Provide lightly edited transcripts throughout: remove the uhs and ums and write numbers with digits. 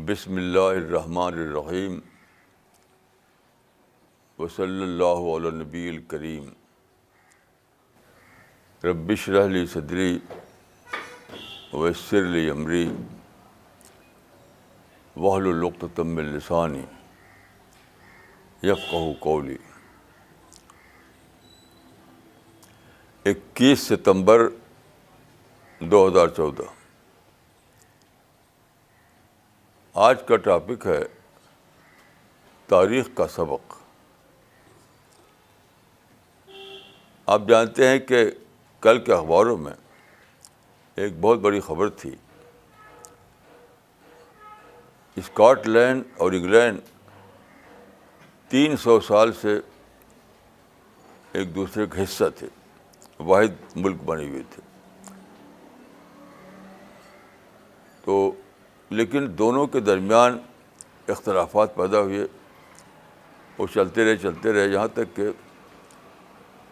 بسم اللہ الرحمن الرحیم وصلی اللہ علی النبی الکریم رب اشرح لی صدری ویسر لی امری واحلل عقدۃ من لسانی یفقہوا قولی۔ 21 ستمبر 2014۔ آج کا ٹاپک ہے تاریخ کا سبق۔ آپ جانتے ہیں کہ کل کے اخباروں میں ایک بہت بڑی خبر تھی۔ اسکاٹ لینڈ اور انگلینڈ 300 سال سے ایک دوسرے کا حصہ تھے، واحد ملک بنے ہوئے تھے۔ تو لیکن دونوں کے درمیان اختلافات پیدا ہوئے، وہ چلتے رہے یہاں تک کہ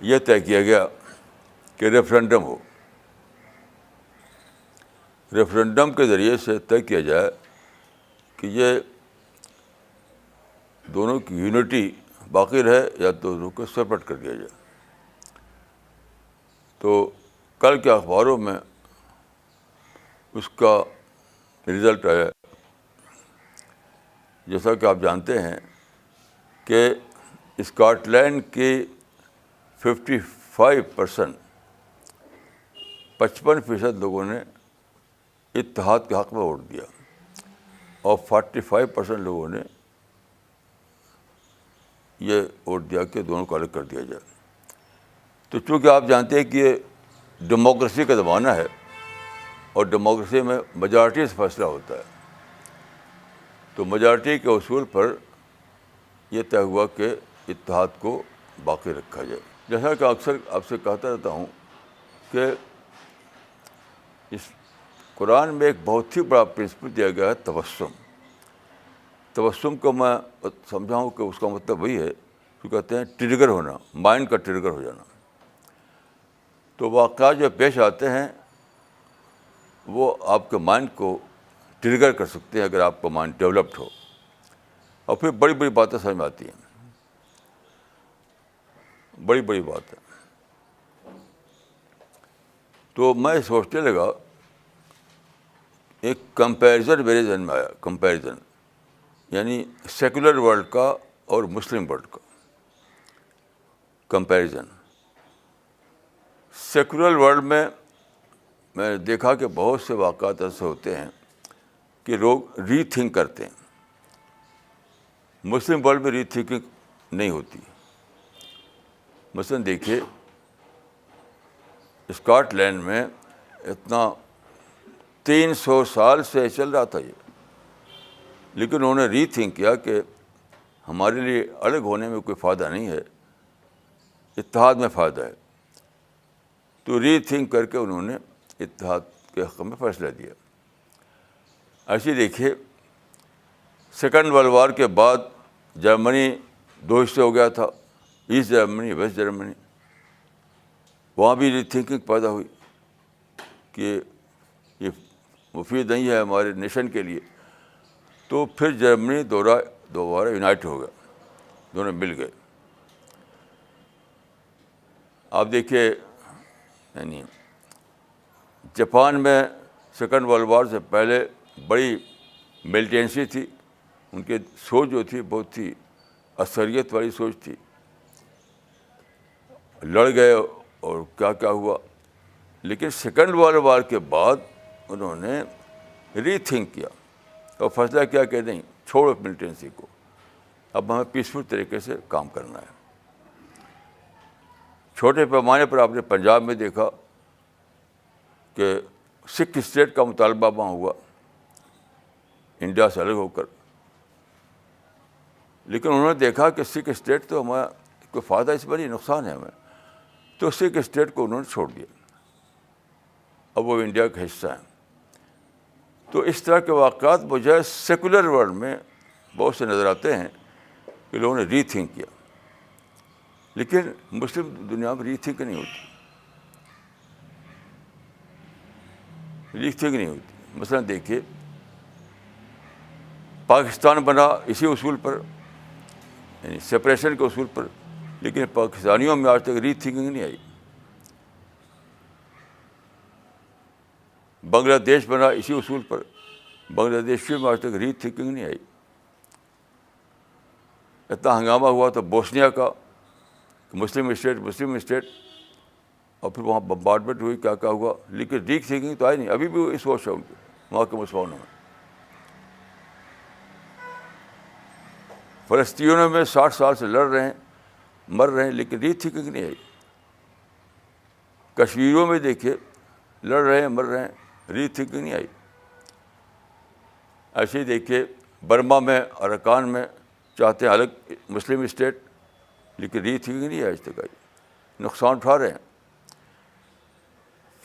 یہ طے کیا گیا کہ ریفرنڈم ہو۔ ریفرنڈم کے ذریعے سے طے کیا جائے کہ یہ دونوں کی یونٹی باقی رہے یا دونوں کو سپریٹ کر دیا جائے۔ تو کل کے اخباروں میں اس کا رزلٹ آیا۔ جیسا کہ آپ جانتے ہیں کہ اسکاٹ لینڈ کی 55% 55% لوگوں نے اتحاد کے حق میں ووٹ دیا اور 45% لوگوں نے یہ ووٹ دیا کہ دونوں کو الگ کر دیا جائے۔ تو چونکہ آپ جانتے ہیں کہ یہ ڈیموکریسی کا زمانہ ہے اور ڈیموکریسی میں میجارٹی سے فیصلہ ہوتا ہے، تو میجارٹی کے اصول پر یہ طے ہوا کہ اتحاد کو باقی رکھا جائے۔ جیسا کہ اکثر آپ سے کہتا رہتا ہوں کہ اس قرآن میں ایک بہت ہی بڑا پرنسپل دیا گیا ہے، تبسم۔ تبسم کو میں سمجھاؤں کہ اس کا مطلب وہی ہے جو کہتے ہیں ٹریگر ہونا، مائنڈ کا ٹریگر ہو جانا۔ تو واقعات جو پیش آتے ہیں وہ آپ کے مائنڈ کو ٹریگر کر سکتے ہیں اگر آپ کا مائنڈ ڈیولپڈ ہو، اور پھر بڑی بڑی باتیں سمجھ میں آتی ہیں، بڑی بڑی باتیں۔ تو میں سوچنے لگا، ایک کمپیریزن میرے ذہن میں آیا، کمپیریزن یعنی سیکولر ورلڈ کا اور مسلم ورلڈ کا کمپیریزن۔ سیکولر ورلڈ میں میں نے دیکھا کہ بہت سے واقعات ایسے ہوتے ہیں کہ لوگ ری تھنک کرتے ہیں۔ مسلم ورلڈ میں ری تھنکنگ نہیں ہوتی۔ مثلاً دیکھیے، اسکاٹ لینڈ میں اتنا 300 سال سے چل رہا تھا یہ، لیکن انہوں نے ری تھنک کیا کہ ہمارے لیے الگ ہونے میں کوئی فائدہ نہیں ہے، اتحاد میں فائدہ ہے۔ تو ری تھنک کر کے انہوں نے اتحاد کے حق میں فیصلہ دیا۔ ایسے دیکھیے، سیکنڈ ورلڈ وار کے بعد جرمنی 2 حصے ہو گیا تھا، ایسٹ جرمنی، ویسٹ جرمنی۔ وہاں بھی ری تھنکنگ پیدا ہوئی کہ یہ مفید نہیں ہے ہمارے نیشن کے لیے۔ تو پھر جرمنی دوبارہ یونائٹ ہو گیا، دونوں مل گئے۔ آپ دیکھیے، یعنی جاپان میں سیکنڈ ورلڈ وار سے پہلے بڑی ملیٹنسی تھی، ان کی سوچ جو تھی بہت ہی عسکریت والی سوچ تھی۔ لڑ گئے اور کیا کیا ہوا، لیکن سیکنڈ ورلڈ وار کے بعد انہوں نے ری تھنک کیا اور فیصلہ کیا کہ نہیں، چھوڑو ملیٹنسی کو، اب ہمیں پیسفل طریقے سے کام کرنا ہے۔ چھوٹے پیمانے پر آپ نے پنجاب میں دیکھا کہ سکھ اسٹیٹ کا مطالبہ وہاں ہوا، انڈیا سے الگ ہو کر، لیکن انہوں نے دیکھا کہ سکھ اسٹیٹ تو ہمارا کوئی فائدہ اس میں نہیں، نقصان ہے ہمیں، تو سکھ اسٹیٹ کو انہوں نے چھوڑ دیا، اب وہ انڈیا کا حصہ ہیں۔ تو اس طرح کے واقعات مجھے سیکولر ورلڈ میں بہت سے نظر آتے ہیں کہ لوگوں نے ری تھنک کیا، لیکن مسلم دنیا میں ری تھنک نہیں ہوتی، ری تھنک نہیں ہوتی۔ مثلاً دیکھیے، پاکستان بنا اسی اصول پر، یعنی سپریشن کے اصول پر، لیکن پاکستانیوں میں آج تک ری تھنکنگ نہیں آئی. بنگلہ دیش بنا اسی اصول پر، بنگلہ دیشیوں میں آج تک ری تھنکنگ نہیں آئی. اتنا ہنگامہ ہوا تو بوسنیا کا، مسلم اسٹیٹ، اور پھر وہاں بمبارڈمنٹ ہوئی، کیا ہوا، لیکن ری تھنکنگ تو آئی نہیں. ابھی بھی اس سوچ ہے ان کی وہاں کے مسلمانوں میں. فلسطینیوں میں 60 سال سے لڑ رہے ہیں، مر رہے ہیں، لیکن ری تھنکنگ نہیں آئی. کشمیریوں میں دیکھیے، لڑ رہے ہیں، مر رہے ہیں، ری تھنکنگ نہیں آئی. ایسے ہی دیکھیے برما میں، اراکان میں چاہتے ہیں الگ مسلم اسٹیٹ، لیکن ری تھنکنگ نہیں آج تک آئی. نقصان اٹھا رہے ہیں.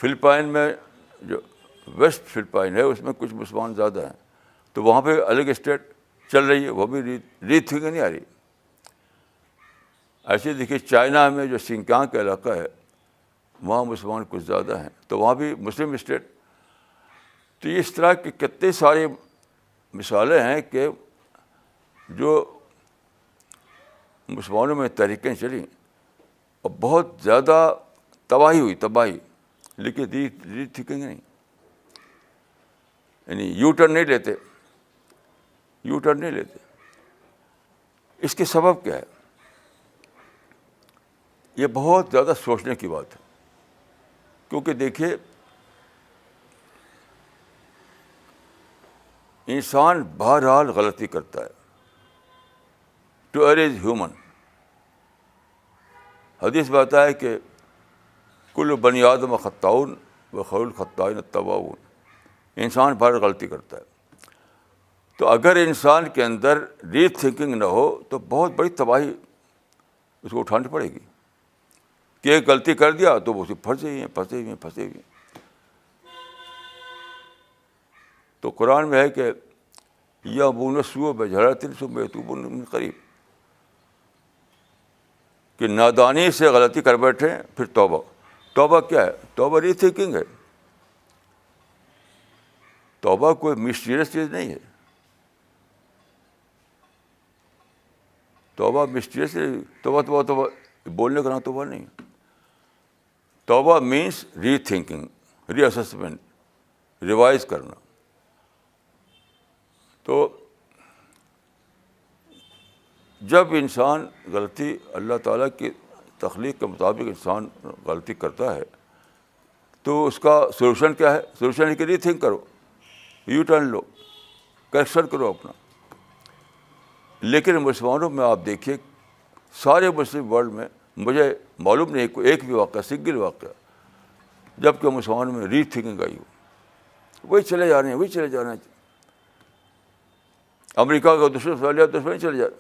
فلپائن میں جو ویسٹ فلپائن ہے اس میں کچھ مسلمان زیادہ ہیں، تو وہاں پہ الگ اسٹیٹ چل رہی ہے، وہ بھی ری تھنکنگ نہیں آ رہی. ایسے دیکھیے چائنا میں جو سنکیانگ کا علاقہ ہے وہاں مسلمان کچھ زیادہ ہیں، تو وہاں بھی مسلم اسٹیٹ. تو اس طرح کی کتنے ساری مثالیں ہیں کہ جو مسلمانوں میں تحریکیں چلیں اور بہت زیادہ تباہی ہوئی، لیکن ری تھنکنگ نہیں، یعنی یو ٹرن نہیں لیتے. اس کے سبب کیا ہے؟ یہ بہت زیادہ سوچنے کی بات ہے. کیونکہ دیکھیے انسان بہرحال غلطی کرتا ہے. To err is human. حدیث میں آتا ہے کہ کل بنی آدم خطاؤن و خیر الخطائین التوابون. انسان بہرحال غلطی کرتا ہے. تو اگر انسان کے اندر ری تھنکنگ نہ ہو تو بہت بڑی تباہی اس کو اٹھانی پڑے گی کہ ایک غلطی کر دیا تو وہ اسے پھنسے ہوئے. تو قرآن میں ہے کہ یأمرون بالسوء بجہالۃ ثم یتوبون من قریب، کہ نادانی سے غلطی کر بیٹھے پھر توبہ کیا ہے؟ توبہ ری تھنکنگ ہے. توبہ کوئی مسٹیریس چیز نہیں ہے. توبہ مسٹیریس، توبہ بولنے کا نام توبہ نہیں. توبہ مینس ری تھنکنگ، ری اسسمنٹ، ریوائز کرنا. تو جب انسان غلطی، اللہ تعالیٰ کی تخلیق کے مطابق انسان غلطی کرتا ہے تو اس کا سولوشن کیا ہے؟ سولوشن ہے کہ ری تھنک کرو، یو ٹرن لو، کریکشن کرو اپنا. لیکن مسلمانوں میں آپ دیکھیے، سارے مسلم ورلڈ میں مجھے معلوم نہیں کوئی ایک بھی واقعہ، سنگل واقعہ جب کہ مسلمانوں میں ری تھنکنگ آئی ہو. وہی چلے جا رہے ہیں. امریکہ کا دشمن چلے جا رہے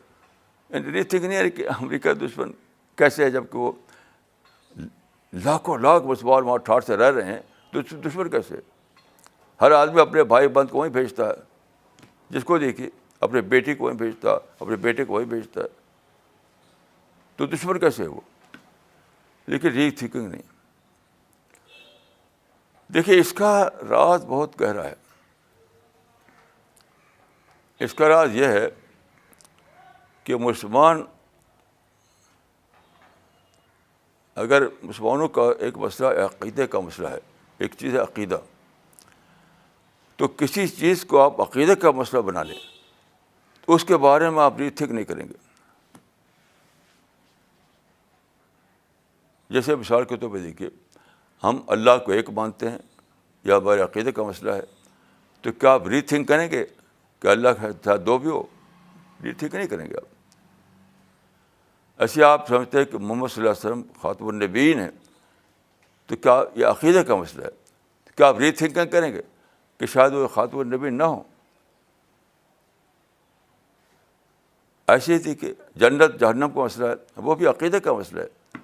ہیں. ری تھنک نہیں ہے کہ امریکہ دشمن کیسے ہے، جب کہ وہ لاکھوں لاکھ مسلمان وہاں ٹھاٹھ سے رہ رہے ہیں، تو دشمن کیسے؟ ہر آدمی اپنے بھائی بہن کو وہیں بھیجتا ہے. جس کو دیکھیے اپنے بیٹی کو وہیں بھیجتا ہے، اپنے بیٹے کو وہیں بھیجتا ہے. تو دشمن کیسے ہے وہ؟ لیکن ری تھنکنگ نہیں. دیکھیے اس کا راز بہت گہرا ہے. اس کا راز یہ ہے کہ اگر مسلمانوں کا ایک مسئلہ عقیدے کا مسئلہ ہے، ایک چیز ہے عقیدہ، تو کسی چیز کو آپ عقیدے کا مسئلہ بنا لیں تو اس کے بارے میں آپ ری تھنک نہیں کریں گے. جیسے مثال کے طور پہ دیکھیے، ہم اللہ کو ایک مانتے ہیں یا ہمارے عقیدے کا مسئلہ ہے، تو کیا آپ ری تھنک کریں گے کہ اللہ کے ساتھ دو بھی ہو؟ ری تھنک نہیں کریں گے آپ. ایسے آپ سمجھتے ہیں کہ محمد صلی اللہ علیہ وسلم خاتم النبیین ہیں، تو کیا یہ عقیدے کا مسئلہ ہے؟ کیا آپ ری تھنک کریں گے کہ شاید وہ خاتم النبیین نہ ہوں؟ ایسے ہی دیکھیے جنت جہنم کا مسئلہ ہے، وہ بھی عقیدے کا مسئلہ ہے.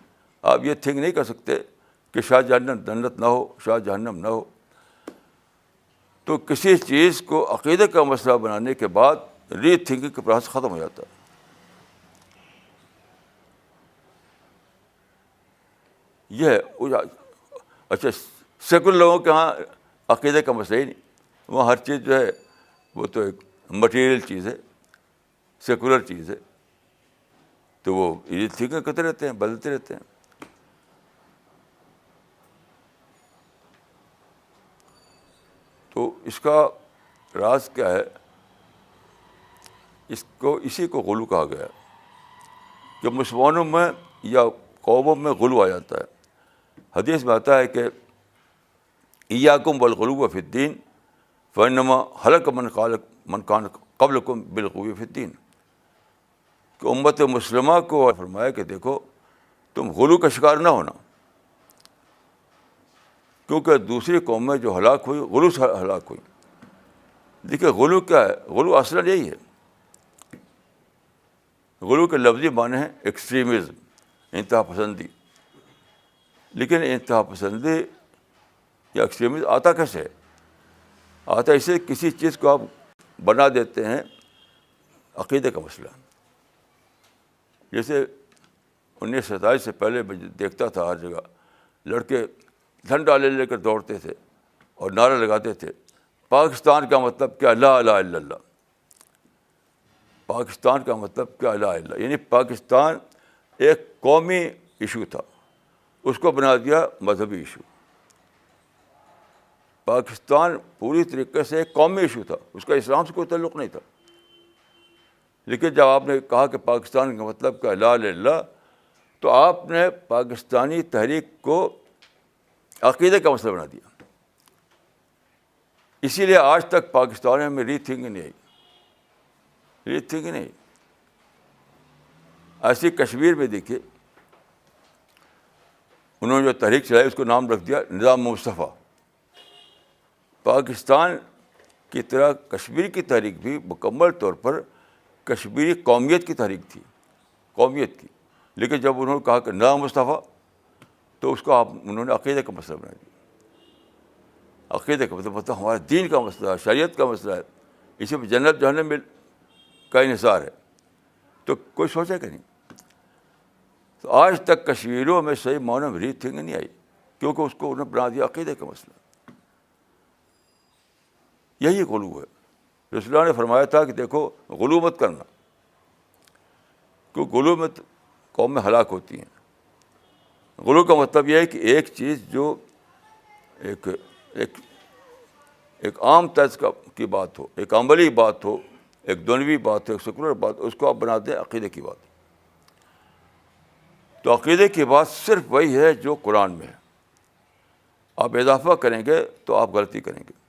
آپ یہ تھنک نہیں کر سکتے کہ شاید جنت نہ ہو، شاید جہنم نہ ہو. تو کسی چیز کو عقیدے کا مسئلہ بنانے کے بعد ری تھنکنگ کا پروسیس ختم ہو جاتا ہے. یہ ہے. اچھا، سیکولر لوگوں کے ہاں عقیدے کا مسئلہ ہی نہیں، وہاں ہر چیز جو ہے وہ تو ایک مٹیریل چیز ہے, سیکولر چیز ہے, تو وہ یہ تھنکنگ کرتے رہتے ہیں, بدلتے رہتے ہیں. تو اس کا راز کیا ہے؟ اسی کو غلو کہا گیا ہے. جب مسلمانوں میں یا قوموں میں غلو آ جاتا ہے, حدیث میں آتا ہے کہ ایاکم والغلو فی الدین فانما ہلک من کان قبلکم بالغلو فی الدین, کہ امت مسلمہ کو فرمایا کہ دیکھو تم غلو کا شکار نہ ہونا, کیونکہ دوسری قومیں جو ہلاک ہوئی غلو سے ہلاک ہوئی. دیکھیے غلو کیا ہے؟ غلو اصلاً یہی ہے. غلو کے لفظی معنی ہے ایکسٹریمزم, انتہا پسندی. لیکن انتہا پسندی یا ایکسٹریمزم آتا کیسے ہے؟ آتا اسے کسی چیز کو آپ بنا دیتے ہیں عقیدے کا مسئلہ. جیسے 1927 سے پہلے میں دیکھتا تھا ہر جگہ لڑکے جھنڈا لے کر دوڑتے تھے اور نعرے لگاتے تھے, پاکستان کا مطلب کیا؟ لا الہ الا اللہ. پاکستان کا مطلب کیا؟ لا الہ الا اللہ. یعنی پاکستان ایک قومی ایشو تھا, اس کو بنا دیا مذہبی ایشو. پاکستان پوری طریقے سے ایک قومی ایشو تھا, اس کا اسلام سے کوئی تعلق نہیں تھا. لیکن جب آپ نے کہا کہ پاکستان کا مطلب کیا؟ لا الہ الا اللہ, تو آپ نے پاکستانی تحریک کو عقیدے کا مسئلہ بنا دیا. اسی لیے آج تک پاکستان میں ری تھنکنگ نہیں آئی, ری تھنکنگ نہیں. ایسی کشمیر میں دیکھیے, انہوں نے جو تحریک چلائی اس کو نام رکھ دیا نظام مصطفیٰ. پاکستان کی طرح کشمیر کی تحریک بھی مکمل طور پر کشمیری قومیت کی تحریک تھی, قومیت کی. لیکن جب انہوں نے کہا کہ نظام مصطفیٰ, تو اس کو انہوں نے عقیدے کا مسئلہ بنا دیا. عقیدے کا مطلب ہمارے دین کا مسئلہ ہے, شریعت کا مسئلہ ہے, اسی میں جنت جہنم میں کا انحصار ہے. تو کوئی سوچے کہ نہیں. تو آج تک کشمیریوں میں صحیح معنی میں ری تھنکنگ نہیں آئی, کیونکہ اس کو انہوں نے بنا دیا عقیدے کا مسئلہ. یہی غلو ہے. رسول اللہ نے فرمایا تھا کہ دیکھو غلو مت کرنا, کیونکہ غلو میں قومیں ہلاک ہوتی ہیں. غلو کا مطلب یہ ہے کہ ایک چیز جو ایک عام طرز کی بات ہو, ایک عملی بات ہو, ایک دنیوی بات ہو, ایک سیکولر بات ہو, اس کو آپ بنا دیں عقیدے کی بات. تو عقیدے کی بات صرف وہی ہے جو قرآن میں ہے. آپ اضافہ کریں گے تو آپ غلطی کریں گے.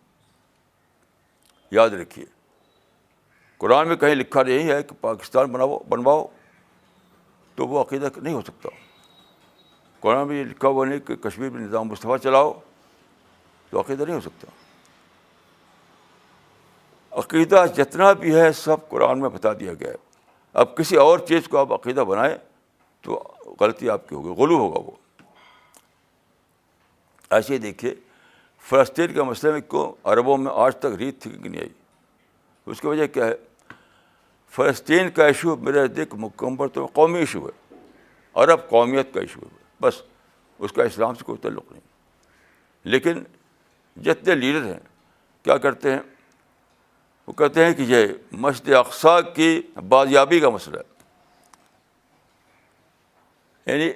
یاد رکھیے, قرآن میں کہیں لکھا نہیں ہے کہ پاکستان بنواؤ, تو وہ عقیدہ نہیں ہو سکتا. قرآن میں یہ لکھا ہوا نہیں کہ کشمیر میں نظام مصطفیٰ چلاؤ, تو عقیدہ نہیں ہو سکتا. عقیدہ جتنا بھی ہے سب قرآن میں بتا دیا گیا ہے. اب کسی اور چیز کو آپ عقیدہ بنائیں تو غلطی آپ کی ہوگی, غلو ہوگا وہ. ایسے ہی دیکھیے فلسطین کے مسئلے میں کیوں عربوں میں آج تک ری تھنکنگ نہیں آئی. اس کی وجہ کیا ہے؟ فلسطین کا ایشو میرے نزدیک مکمل طور پر قومی ایشو ہے, عرب قومیت کا ایشو ہے, بس. اس کا اسلام سے کوئی تعلق نہیں. لیکن جتنے لیڈر ہیں کیا کرتے ہیں؟ وہ کہتے ہیں کہ یہ مسجد اقصیٰ کی بازیابی کا مسئلہ ہے. یعنی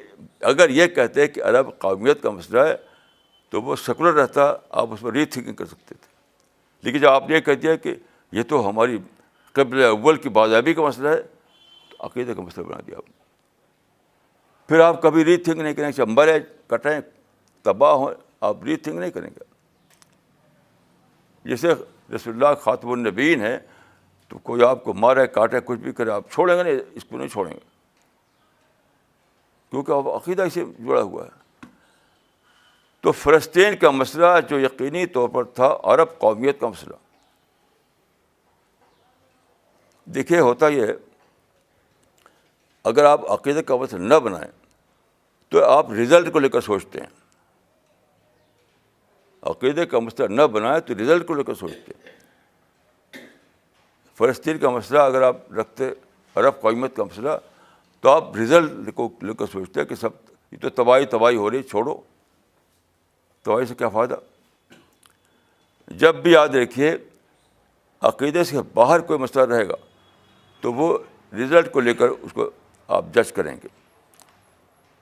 اگر یہ کہتے ہیں کہ عرب قومیت کا مسئلہ ہے تو وہ سیکولر رہتا, آپ اس پر ری تھنکنگ کر سکتے تھے. لیکن جب آپ نے یہ کہہ دیا کہ یہ تو ہماری قبل اول کی بازیابی کا مسئلہ ہے, تو عقیدے کا مسئلہ بنا دیا آپ نے. پھر آپ کبھی ری تھنک نہیں کریں گے. مرے کٹیں تباہ ہوں, آپ ری تھنک نہیں کریں گے. جیسے رسول اللہ خاتم النبیین ہے, تو کوئی آپ کو مارے کاٹے کچھ بھی کرے, آپ چھوڑیں گے نہیں, اس کو نہیں چھوڑیں گے, کیونکہ اب عقیدہ اسے جڑا ہوا ہے. تو فلسطین کا مسئلہ جو یقینی طور پر تھا عرب قومیت کا مسئلہ. دیکھیے ہوتا یہ ہے, اگر آپ عقیدے کا مسئلہ نہ بنائیں تو آپ رزلٹ کو لے کر سوچتے ہیں. عقیدے کا مسئلہ نہ بنائیں تو رزلٹ کو لے کر سوچتے ہیں. فلسطین کا مسئلہ اگر آپ رکھتے عرب قومیت کا مسئلہ, تو آپ رزلٹ کو لے کر سوچتے ہیں کہ سب یہ تو تباہی ہو رہی, چھوڑو, تباہی سے کیا فائدہ. جب بھی یاد رکھیے عقیدے سے باہر کوئی مسئلہ رہے گا تو وہ رزلٹ کو لے کر اس کو آپ جج کریں گے،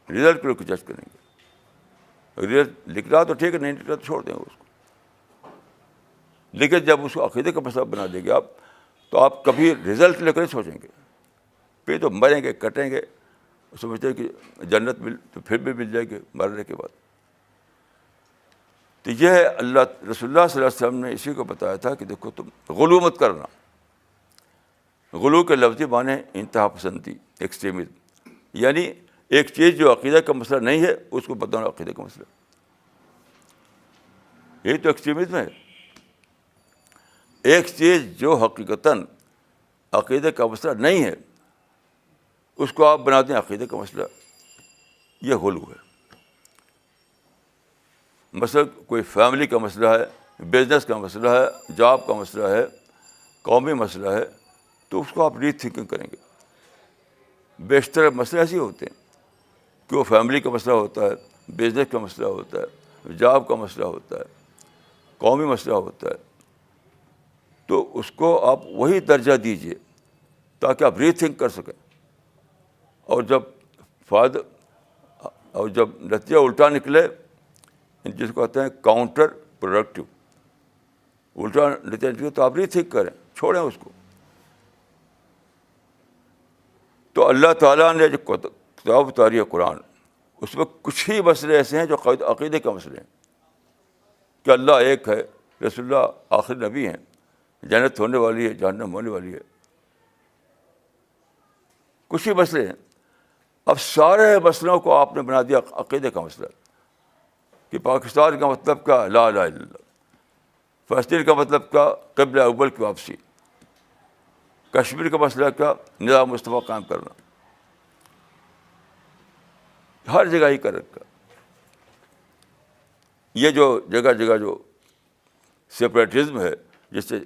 رزلٹ کو لے کر جج کریں گے. رزلٹ لکھ رہا تو ٹھیک ہے، نہیں لکھ رہا تو چھوڑ دیں گے اس کو. لیکن جب اس کو عقیدے کا مسئلہ بنا دیں گے آپ، تو آپ کبھی رزلٹ لے کر ہی سوچیں گے. پھر تو مریں گے، کٹیں گے، سمجھتے ہیں کہ جنت مل تو پھر بھی مل جائے گی مرنے کے بعد. تو یہ رسول اللہ صلی اللہ علیہ وسلم نے اسی کو بتایا تھا کہ دیکھو تم غلو مت کرنا. غلو کے لفظی معنی انتہا پسندی، ایکسٹریمزم، یعنی ایک چیز جو عقیدہ کا مسئلہ نہیں ہے اس کو بتانا عقیدہ کا مسئلہ. یہی تو ایکسٹریمزم ہے. ایک چیز جو حقیقتاً عقیدے کا مسئلہ نہیں ہے اس کو آپ بنا دیں عقیدے کا مسئلہ، یہ غلو ہے. مثلا کوئی فیملی کا مسئلہ ہے، بزنس کا مسئلہ ہے، جاب کا مسئلہ ہے، قومی مسئلہ ہے، تو اس کو آپ ری تھنکنگ کریں گے. بیشتر مسئلے ایسے ہوتے ہیں کہ وہ فیملی کا مسئلہ ہوتا ہے، بزنس کا مسئلہ ہوتا ہے، جاب کا مسئلہ ہوتا ہے، قومی مسئلہ ہوتا ہے. تو اس کو آپ وہی درجہ دیجیے تاکہ آپ ری تھنک کر سکیں. اور جب نتیجہ الٹا نکلے، جس کو کہتے ہیں کاؤنٹر پروڈکٹیو، الٹا نتیجہ نکلے تو آپ ری تھنک کریں، چھوڑیں اس کو. تو اللہ تعالیٰ نے جو کتاب اتاری ہے قرآن، اس میں کچھ ہی مسئلے ایسے ہیں جو عقیدے کا مسئلے ہیں کہ اللہ ایک ہے، رسول اللہ آخری نبی ہیں، جنت ہونے والی ہے، جہنم ہونے والی ہے. کچھ ہی مسئلے ہیں. اب سارے مسئلوں کو آپ نے بنا دیا عقیدے کا مسئلہ کہ پاکستان کا مطلب کیا، لا الہ الا اللہ. فلسطین کا مطلب کیا، قبلہ اول کی واپسی. کشمیر کا مسئلہ کیا، نظام مصطفیٰ قائم کرنا. ہر جگہ ہی کر رکھا. یہ جو جگہ جگہ جو سیپریٹزم ہے، جیسے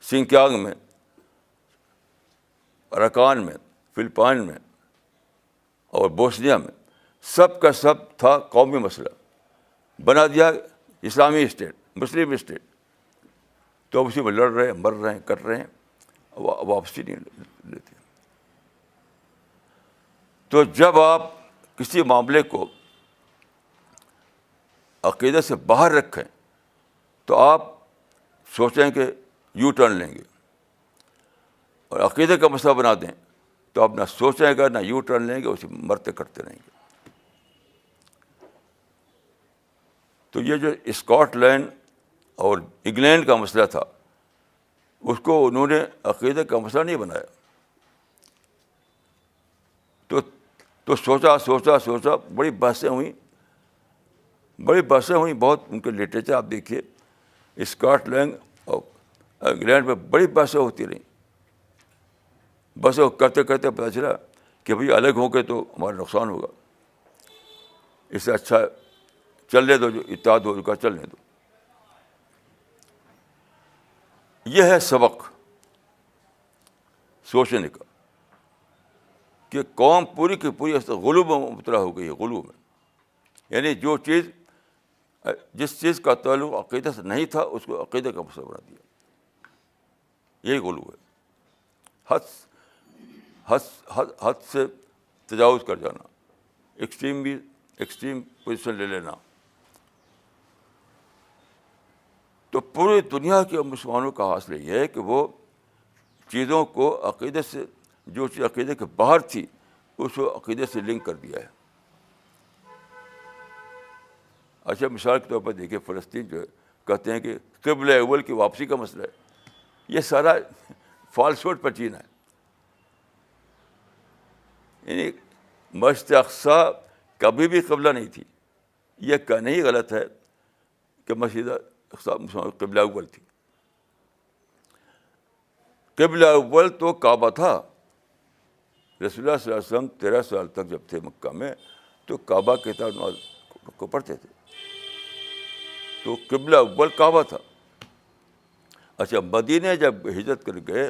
سنکیانگ میں، اراکان میں، فلپائن میں اور بوسنیا میں، سب کا سب تھا قومی مسئلہ. بنا دیا اسلامی اسٹیٹ، مسلم اسٹیٹ. تو اب اسی میں لڑ رہے ہیں، مر رہے ہیں، کٹ رہے ہیں، واپسی نہیں لیتے. تو جب آپ کسی معاملے کو عقیدے سے باہر رکھیں تو آپ سوچیں کہ یو ٹرن لیں گے، اور عقیدے کا مسئلہ بنا دیں تو آپ نہ سوچیں گے نہ یو ٹرن لیں گے، اسے مرتے کرتے رہیں گے. تو یہ جو اسکاٹ لینڈ اور انگلینڈ کا مسئلہ تھا، اس کو انہوں نے عقیدے کا مسئلہ نہیں بنایا. تو سوچا بڑی بحثیں ہوئیں، بہت ان کے لٹریچر آپ دیکھیے. اسکاٹ لینڈ اور انگلینڈ میں بڑی بحثیں ہوتی رہیں. بس وہ کرتے کرتے پتہ چلا کہ بھئی الگ ہو کے تو ہمارا نقصان ہوگا، اس سے اچھا چلنے دو، جو اتحاد ہو چکا چلنے دو. یہ ہے سبق سوچنے کا کہ قوم پوری کی پوری غلو میں مبتلا ہو گئی ہے. غلو میں یعنی جس چیز کا تعلق عقیدے سے نہیں تھا اس کو عقیدے کا مسئلہ بنا دیا. یہی غلو ہے. حد سے تجاوز کر جانا، ایکسٹریم پوزیشن لے لینا. تو پوری دنیا کے مسلمانوں کا حاصل یہ ہے کہ وہ چیزوں کو عقیدے سے، جو چیز عقیدے کے باہر تھی اس کو عقیدے سے لنک کر دیا ہے. اچھا مثال کے طور پر دیکھیے، فلسطین جو ہے کہتے ہیں کہ قبلہ اول کی واپسی کا مسئلہ ہے. یہ سارا فالسوٹ پر چین ہے. یعنی مسجد اقصیٰ کبھی بھی قبلہ نہیں تھی. یہ کہنا ہی غلط ہے کہ مسجد اقصیٰ قبلہ اول تھی. قبلہ اول تو کعبہ تھا. رسول اللہ صلی اللہ علیہ وسلم 13 سال تک جب تھے مکہ میں تو کعبہ کے طرف نماز کو پڑھتے تھے. تو قبلہ اول کعبہ تھا. اچھا مدینے جب ہجرت کر گئے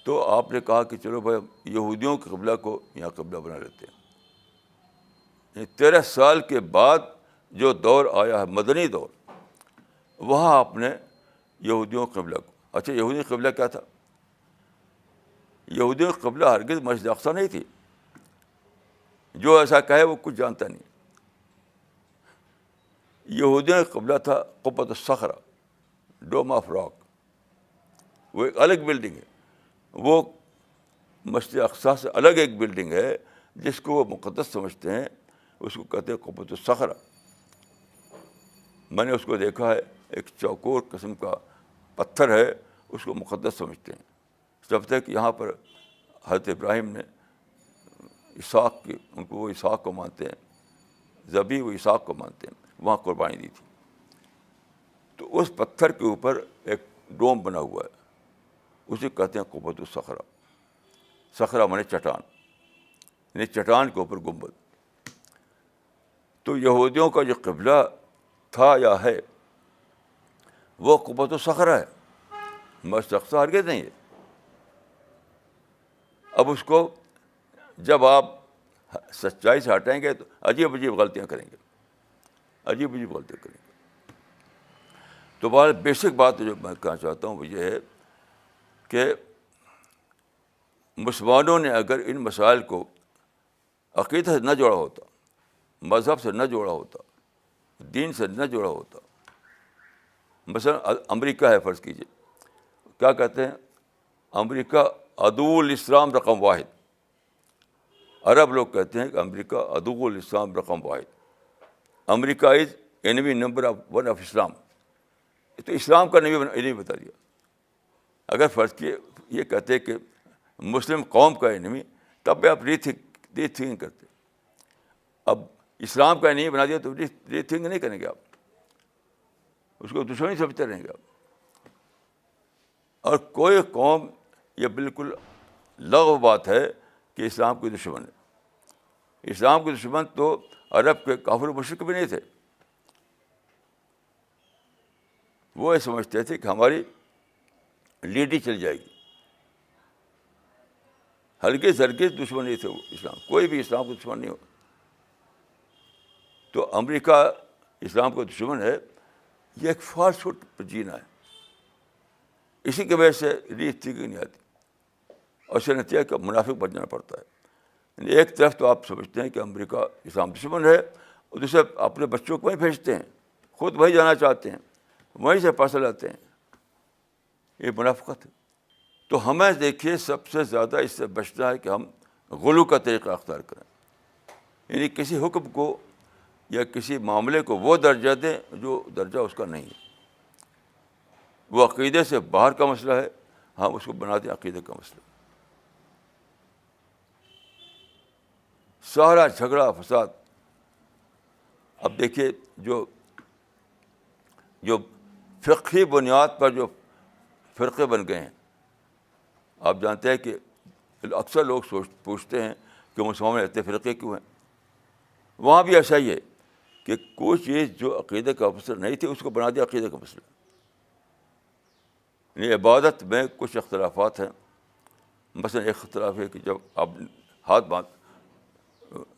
تو آپ نے کہا کہ چلو بھائی یہودیوں کے قبلہ کو یہاں قبلہ بنا لیتے ہیں. 13 سال کے بعد جو دور آیا ہے مدنی دور، وہاں آپ نے یہودیوں کے قبلہ کو اچھا یہودی قبلہ کیا تھا؟ یہودیوں کی قبلہ ہرگز مسجد اقصی نہیں تھی. جو ایسا کہے وہ کچھ جانتا نہیں. یہودیوں کا قبلہ تھا قبۃ الصخرہ, ڈوم آف راک. وہ ایک الگ بلڈنگ ہے. وہ مسجد اقصی سے الگ ایک بلڈنگ ہے جس کو وہ مقدس سمجھتے ہیں, اس کو کہتے ہیں قبۃ الصخرہ. میں نے اس کو دیکھا ہے, ایک چوکور قسم کا پتھر ہے, اس کو مقدس سمجھتے ہیں. جب تک یہاں پر حضرت ابراہیم نے اسحاق کی, ان کو وہ اسحاق کو مانتے ہیں, ذبیح وہ اسحاق کو مانتے ہیں, وہاں قربانی دی تھی. تو اس پتھر کے اوپر ایک ڈوم بنا ہوا ہے, اسے کہتے ہیں قبۃ الصخرہ. صخرہ مانے چٹان, یعنی چٹان کے اوپر گنبد. تو یہودیوں کا جو قبلہ تھا یا ہے وہ قبۃ الصخرہ ہے, مسجد اقصی ہرگز نہیں ہے. اب اس کو جب آپ سچائی سے ہٹائیں گے تو عجیب عجیب غلطیاں کریں گے, عجیب عجیب غلطیاں کریں گے. تو بہت بیسک بات جو میں کہنا چاہتا ہوں وہ یہ ہے کہ مسلمانوں نے اگر ان مسائل کو عقیدہ سے نہ جوڑا ہوتا, مذہب سے نہ جوڑا ہوتا, دین سے نہ جوڑا ہوتا. مثلا امریکہ ہے, فرض کیجیے, کیا کہتے ہیں امریکہ عدو الاسلام رقم واحد. عرب لوگ کہتے ہیں کہ امریکہ عدو الاسلام رقم واحد. امریکہ از انیمی نمبر ون آف اسلام. تو اسلام کا نہیں بتا دیا. اگر فرض کیے یہ کہتے کہ مسلم قوم کا انیمی, تب بھی آپ ری تھنک کرتے. اب اسلام کا انیمی بنا دیا تو ری تھنک نہیں کریں گے آپ, اس کو دشمنی سمجھتے رہیں گے آپ. اور کوئی قوم, یہ بالکل لغو بات ہے کہ اسلام کی دشمن ہے. اسلام کے دشمن تو عرب کے کافر و مشرک بھی نہیں تھے. وہ یہ سمجھتے تھے کہ ہماری لیڈی چل جائے گی. ہرگز دشمن نہیں تھے وہ اسلام, کوئی بھی اسلام کا دشمن نہیں ہو. تو امریکہ اسلام کا دشمن ہے, یہ ایک فالس ہوڈ پر جینا ہے. اسی کی وجہ سے ری تھنکنگ نہیں آتی, اور اس سے نتیجہ کہ منافق بن جانا پڑتا ہے. یعنی ایک طرف تو آپ سمجھتے ہیں کہ امریکہ اسلام دشمن ہے, اور دوسرے اپنے بچوں کو وہیں بھیجتے ہیں, خود وہیں جانا چاہتے ہیں, وہیں سے پیسہ لاتے ہیں. یہ منافقت ہے. تو ہمیں دیکھیے سب سے زیادہ اس سے بچنا ہے کہ ہم غلو کا طریقہ اختیار کریں. یعنی کسی حکم کو یا کسی معاملے کو وہ درجہ دیں جو درجہ اس کا نہیں ہے. وہ عقیدے سے باہر کا مسئلہ ہے, ہم اس کو بنا دیں عقیدے کا مسئلہ. سارا جھگڑا فساد. اب دیکھیے جو فقہی بنیاد پر جو فرقے بن گئے ہیں, آپ جانتے ہیں کہ اکثر لوگ پوچھتے ہیں کہ مسلمان میں اتنے فرقے کیوں ہیں. وہاں بھی ایسا ہی ہے کہ کوئی چیز جو عقیدے کا مسئلہ نہیں تھی اس کو بنا دیا عقیدے کا مسئلہ. یعنی عبادت میں کچھ اختلافات ہیں. مثلا ایک اختلاف ہے کہ جب آپ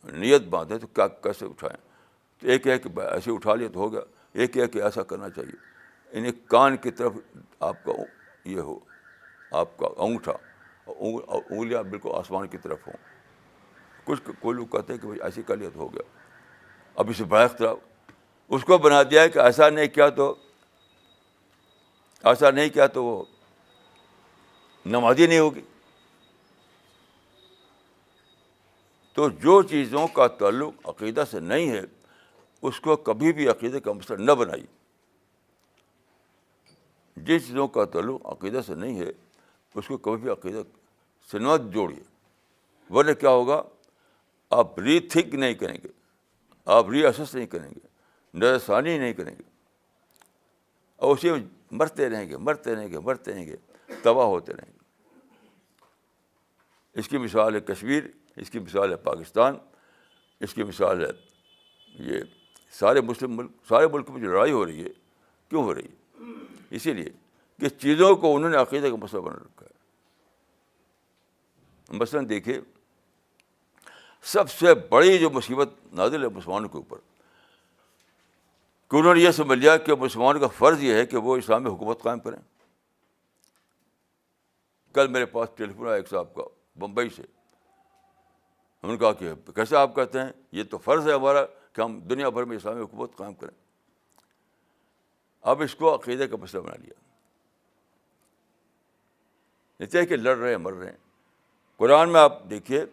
نیت باندھیں تو کیا کیسے اٹھائیں. تو ایک ہے کہ ایسے اٹھا لیا تو ہو گیا, ایک ہے کہ ایسا کرنا چاہیے. یعنی کان کی طرف آپ کا یہ ہو, آپ کا انگوٹھا, انگلیاں بالکل آسمان کی طرف ہوں. کوئی لوگ کہتے ہیں کہ ایسے کر لیا تو ہو گیا. اب اسے بڑا اختلاف, اس کو بنا دیا ہے کہ ایسا نہیں کیا تو وہ نمازی نہیں ہوگی. تو جو چیزوں کا تعلق عقیدہ سے نہیں ہے اس کو کبھی بھی عقیدے کا مسئلہ نہ بنائیے. جن چیزوں کا تعلق عقیدہ سے نہیں ہے اس کو کبھی بھی عقیدہ سے نہ جوڑیے, ورنہ کیا ہوگا, آپ ری تھنک نہیں کریں گے, آپ ری اسس نہیں کریں گے, نظر ثانی نہیں کریں گے, اور اسی میں مرتے رہیں گے, تباہ ہوتے رہیں گے. اس کی مثال ہے کشمیر, اس کی مثال ہے پاکستان, اس کی مثال ہے یہ سارے مسلم ملک. سارے ملک میں جو لڑائی ہو رہی ہے, کیوں ہو رہی ہے؟ اسی لیے کہ چیزوں کو انہوں نے عقیدے کا مسئلہ بنا رکھا ہے. مثلاً دیکھیے, سب سے بڑی جو مصیبت نازل ہے مسلمانوں کے اوپر, کہ انہوں نے یہ سمجھ لیا کہ مسلمانوں کا فرض یہ ہے کہ وہ اسلامی حکومت قائم کریں. کل میرے پاس ٹیلیفون آیا ایک صاحب کا بمبئی سے. ہم نے کہا کہ کیسے آپ کہتے ہیں, یہ تو فرض ہے ہمارا کہ ہم دنیا بھر میں اسلامی حکومت قائم کریں. اب اس کو عقیدے کا مسئلہ بنا لیا. یہ کہ لڑ رہے ہیں مر رہے ہیں. قرآن میں آپ دیکھیے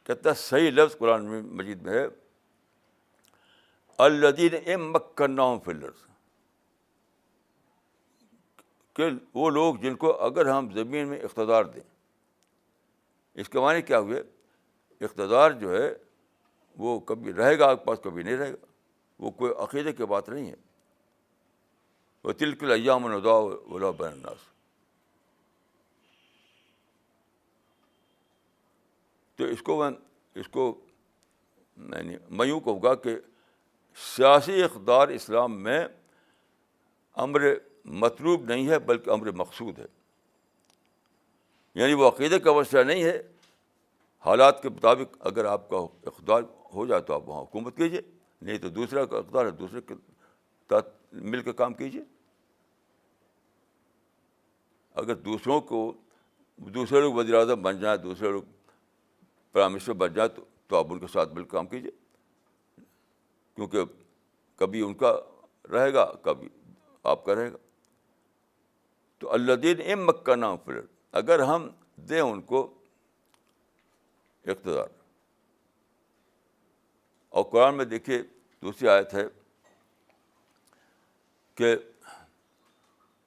کتنا صحیح لفظ قرآن مجید میں ہے, الذین ان مکناہم فی الارض, کہ وہ لوگ جن کو اگر ہم زمین میں اقتدار دیں. اس کے معنی کیا ہوئے؟ اقتدار جو ہے وہ کبھی رہے گا آپ کے پاس, کبھی نہیں رہے گا. وہ کوئی عقیدے کی بات نہیں ہے. وَتِلْكَ الْأَيَّامُ نُدَاوِلُهَا بَيْنَ النَّاسِ. تو اس کو میں یوں کہوں گا کہ سیاسی اقتدار اسلام میں امر مطلوب نہیں ہے بلکہ امر مقصود ہے. یعنی وہ عقیدے کا مسئلہ نہیں ہے. حالات کے مطابق اگر آپ کا اقتدار ہو جائے تو آپ وہاں حکومت کیجیے, نہیں تو دوسرا کا اقتدار ہے, دوسرے کے ساتھ مل کے کام کیجیے. اگر دوسرے لوگ وزیر اعظم بن جائیں, دوسرے لوگ پرائم منسٹر بن جائیں تو آپ ان کے ساتھ مل کے کام کیجیے, کیونکہ کبھی ان کا رہے گا, کبھی آپ کا رہے گا. تو الذین ان مکناہم فی الارض, اگر ہم دیں ان کو اقتدار. اور قرآن میں دیکھیے دوسری آیت ہے کہ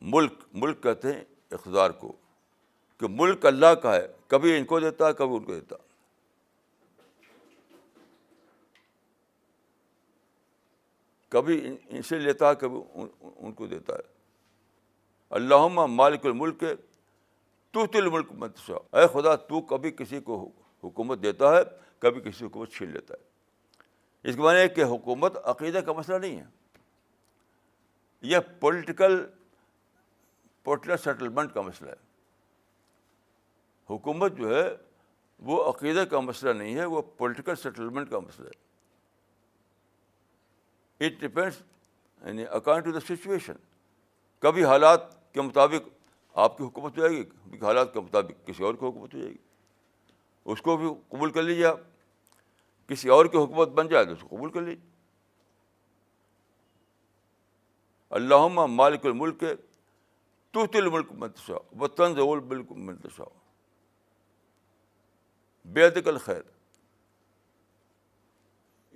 ملک کہتے ہیں اقتدار کو, کہ ملک اللہ کا ہے, کبھی ان کو دیتا ہے کبھی ان کو دیتا ہے. کبھی ان سے لیتا ہے کبھی ان کو دیتا ہے. اللہم مالک الملک تؤتی الملک من تشاء. اے خدا تو کبھی کسی کو حکومت دیتا ہے, کبھی کسی کو حکومت چھین لیتا ہے. اس کے معنی ہے کہ حکومت عقیدہ کا مسئلہ نہیں ہے, یہ پولیٹیکل سیٹلمنٹ کا مسئلہ ہے. حکومت جو ہے وہ عقیدہ کا مسئلہ نہیں ہے, وہ پولیٹیکل سیٹلمنٹ کا مسئلہ ہے. اٹ ڈپینڈس یعنی اکارڈنگ ٹو دا سچویشن. کبھی حالات کے مطابق آپ کی حکومت ہو جائے گی, کبھی حالات کے مطابق کسی اور کی حکومت ہو جائے گی. اس کو بھی قبول کر لیجیے آپ. کسی اور کی حکومت بن جائے تو اس کو قبول کر لیجیے. اللہم مالک الملک تؤتی الملک من تشاء وتنزع الملک ممن تشاء بیدک الخیر.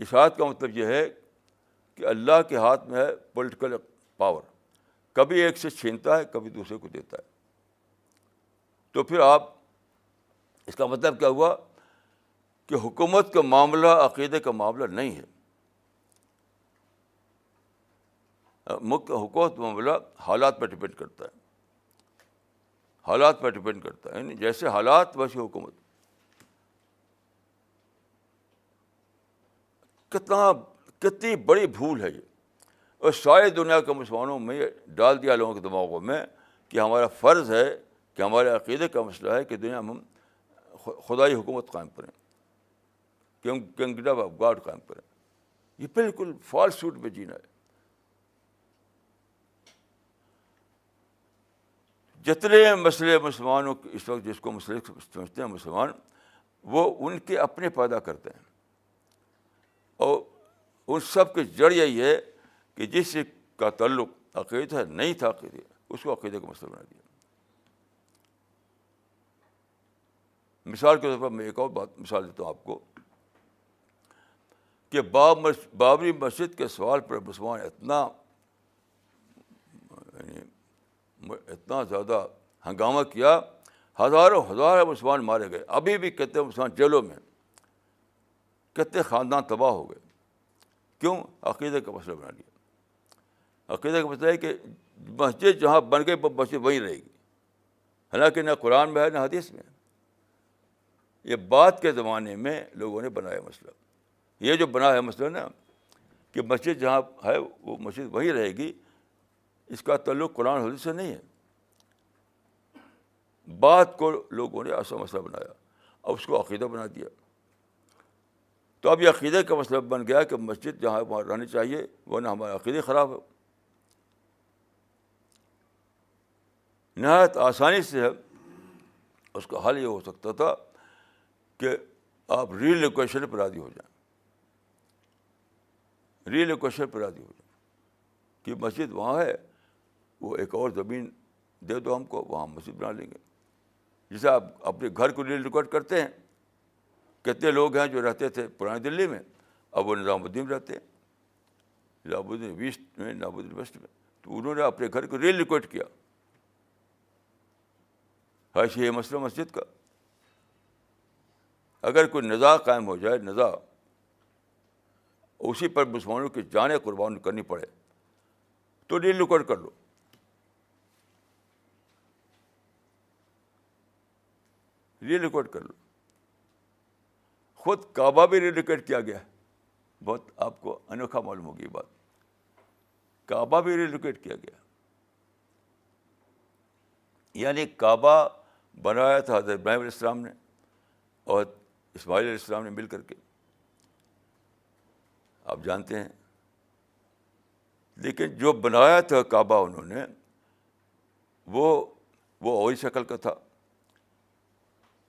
اس آیت کا مطلب یہ ہے کہ اللہ کے ہاتھ میں ہے پولیٹیکل پاور. کبھی ایک سے چھینتا ہے, کبھی دوسرے کو دیتا ہے. تو پھر آپ اس کا مطلب کیا ہوا کہ حکومت کا معاملہ عقیدے کا معاملہ نہیں ہے. حکومت معاملہ حالات پر ڈپینڈ کرتا ہے, حالات پر ڈپینڈ کرتا ہے. یعنی جیسے حالات ویسے حکومت. کتنی بڑی بھول ہے یہ, اور ساری دنیا کے مسلمانوں میں یہ ڈال دیا لوگوں کے دماغوں میں کہ ہمارا فرض ہے, کہ ہمارے عقیدے کا مسئلہ ہے کہ دنیا میں ہم خدائی حکومت قائم کریں, کنگڈم آف گاڈ قائم کریں. یہ بالکل فالس سوٹ میں جینا ہے. جتنے مسئلے مسلمانوں اس وقت جس کو مسئلے سمجھتے ہیں مسلمان, وہ ان کے اپنے پیدا کرتے ہیں. اور ان سب کی جڑ یہی ہے کہ جس کا تعلق عقیدہ نہیں تھا عقیدہ, اس کو عقیدے کا مسئلہ بنا دیا. مثال کے طور پر میں ایک اور مثال دیتا ہوں آپ کو کہ بابری مسجد کے سوال پر مسلمان اتنا زیادہ ہنگامہ کیا, ہزاروں مسلمان مارے گئے. ابھی بھی کتنے مسلمان جیلوں میں, کتنے خاندان تباہ ہو گئے. کیوں؟ عقیدے کا مسئلہ بنا لیا. عقیدے کا مسئلہ ہے کہ مسجد جہاں بن گئی مسجد وہیں رہے گی, حالانکہ نہ قرآن میں ہے نہ حدیث میں. یہ بعد کے زمانے میں لوگوں نے بنایا مسئلہ. یہ جو بنا ہے مسئلہ نا کہ مسجد جہاں ہے وہ مسجد وہیں رہے گی, اس کا تعلق قرآن حدیث سے نہیں ہے. بعد کو لوگوں نے ایسا مسئلہ بنایا اور اس کو عقیدہ بنا دیا. تو اب یہ عقیدے کا مسئلہ بن گیا کہ مسجد جہاں وہاں رہنی چاہیے, ورنہ ہمارا عقیدہ خراب ہے. نہایت آسانی سے اس کا حل یہ ہو سکتا تھا کہ آپ ریلوکیشن پر راضی ہو جائیں، ریلوکیشن پر راضی ہو جائیں کہ مسجد وہاں ہے، وہ ایک اور زمین دے دو ہم کو، وہاں مسجد بنا لیں گے. جیسے آپ اپنے گھر کو ریلوکیٹ کرتے ہیں. کتنے لوگ ہیں جو رہتے تھے پرانی دلی میں، اب وہ نظام الدین رہتے ہیں، نظام الدین ایسٹ میں، نظام الدین ویسٹ میں. تو انہوں نے اپنے گھر کو ریلوکیٹ کیا. ہے یہ مسئلہ مسجد کا. اگر کوئی نزاع قائم ہو جائے، نزاع، اسی پر مسلمانوں کی جانیں قربان کرنی پڑے، تو ریلوکیٹ کر لو. ریلوکیٹ کر لو. خود کعبہ بھی ریلوکیٹ کیا گیا ہے. بہت آپ کو انوکھا معلوم ہوگی یہ بات. کعبہ بھی ریلوکیٹ کیا گیا، یعنی کعبہ بنایا تھا حضرت ابراہیم علیہ السلام نے اور اسماعیل علیہ السلام نے مل کر کے، آپ جانتے ہیں. لیکن جو بنایا تھا کعبہ انہوں نے، وہ اور شکل کا تھا،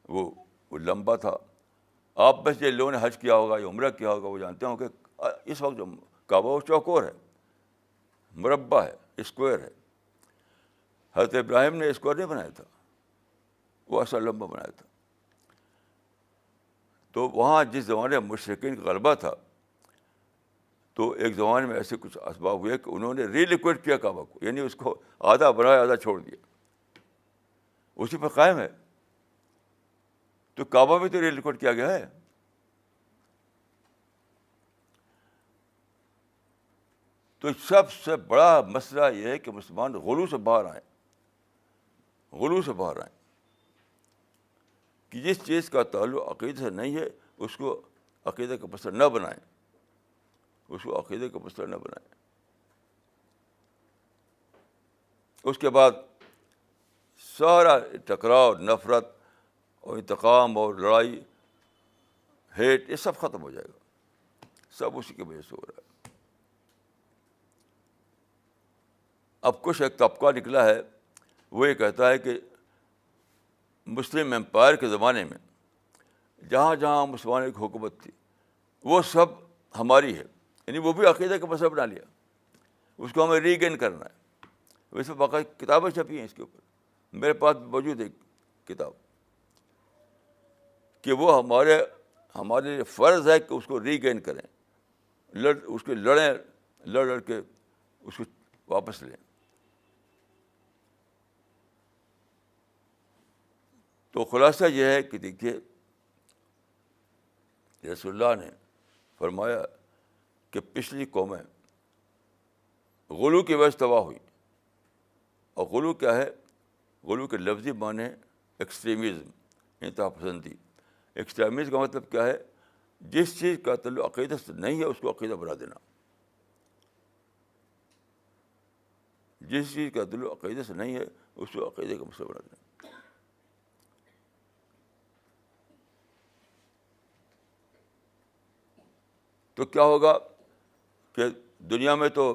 وہ لمبا تھا. آپ بس یہ لوگوں نے حج کیا ہوگا یا عمرہ کیا ہوگا وہ جانتے ہوں کہ اس وقت جو کعبہ وہ چوکور ہے، مربع ہے، اسکوائر ہے. حضرت ابراہیم نے اسکوائر نہیں بنایا تھا، وہ ایسا لمبا بنایا تھا. تو وہاں جس زمانے میں مشرکین کا غلبہ تھا، تو ایک زمانے میں ایسے کچھ اسباب ہوئے کہ انہوں نے ریلیکویٹ کیا کعبہ کو، یعنی اس کو آدھا بنایا آدھا چھوڑ دیا، اسی پر قائم ہے. تو کعبہ بھی تو ریلیکویٹ کیا گیا ہے. تو سب سے بڑا مسئلہ یہ ہے کہ مسلمان غلو سے باہر آئیں، غلو سے باہر آئیں، کہ جس چیز کا تعلق عقیدے سے نہیں ہے اس کو عقیدے کا مسئلہ نہ بنائیں، اس کو عقیدے کا مسئلہ نہ بنائیں. اس کے بعد سارا ٹکراؤ، نفرت اور انتقام اور لڑائی، ہیٹ، یہ سب ختم ہو جائے گا. سب اسی کی وجہ سے ہو رہا ہے. اب کچھ ایک طبقہ نکلا ہے، وہ یہ کہتا ہے کہ مسلم امپائر کے زمانے میں جہاں جہاں مسلمانوں کی حکومت تھی وہ سب ہماری ہے، یعنی وہ بھی عقیدے کا مسئلہ بنا لیا، اس کو ہمیں ری گین کرنا ہے. ویسے باقاعدہ کتابیں چھپی ہیں اس کے اوپر، میرے پاس موجود ہے کتاب، کہ وہ ہمارے لیے فرض ہے کہ اس کو ری گین کریں، اس کے لڑ کے اس کو واپس لیں. تو خلاصہ یہ ہے کہ دیکھیے، رسول اللہ نے فرمایا کہ پچھلی قومیں غلو کی وجہ سے تباہ ہوئی. اور غلو کیا ہے؟ غلو کے لفظی معنی ہے ایکسٹریمزم، انتہا پسندی. ایکسٹریمزم کا مطلب کیا ہے؟ جس چیز کا تعلق عقیدہ سے نہیں ہے اس کو عقیدہ بنا دینا. جس چیز کا تعلق عقیدہ سے نہیں ہے اس کو عقیدے کا مسئلہ بنا دینا. تو کیا ہوگا کہ دنیا میں تو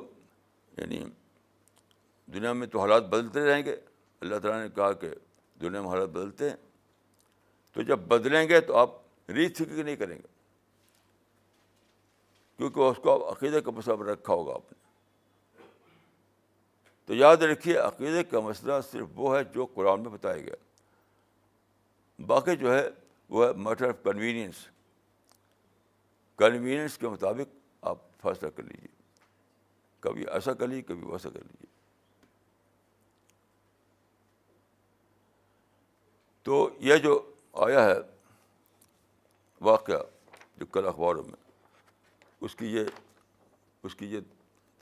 حالات بدلتے رہیں گے. اللہ تعالیٰ نے کہا کہ دنیا میں حالات بدلتے ہیں، تو جب بدلیں گے تو آپ ری تھنکنگ نہیں کریں گے، کیونکہ اس کو عقیدے کا مسئلہ رکھا ہوگا آپ نے. تو یاد رکھیے، عقیدے کا مسئلہ صرف وہ ہے جو قرآن میں بتایا گیا، باقی جو ہے وہ ہے میٹر آف کنوینئنس. کنوینئنس کے مطابق آپ فیصلہ کر لیجیے، کبھی ایسا کر لیجیے کبھی ویسا کر لیجیے. تو یہ جو آیا ہے واقعہ جو کل اخباروں میں، اس کی یہ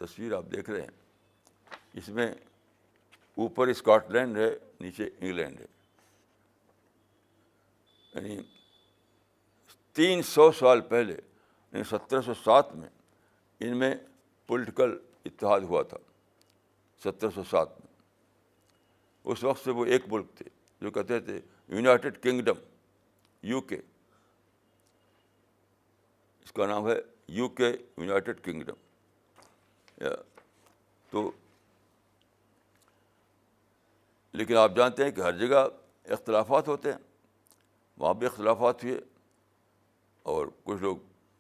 تصویر آپ دیکھ رہے ہیں. اس میں اوپر اسکاٹ لینڈ ہے، نیچے انگلینڈ ہے. یعنی 300 سال پہلے، یعنی 1707 میں ان میں پولیٹیکل اتحاد ہوا تھا. 1707 میں اس وقت سے وہ ایک ملک تھے جو کہتے تھے یونائٹڈ کنگڈم، یو کے. اس کا نام ہے یو کے، یونائٹڈ کنگڈم. تو لیکن آپ جانتے ہیں کہ ہر جگہ اختلافات ہوتے ہیں، وہاں بھی اختلافات ہوئے، اور کچھ لوگ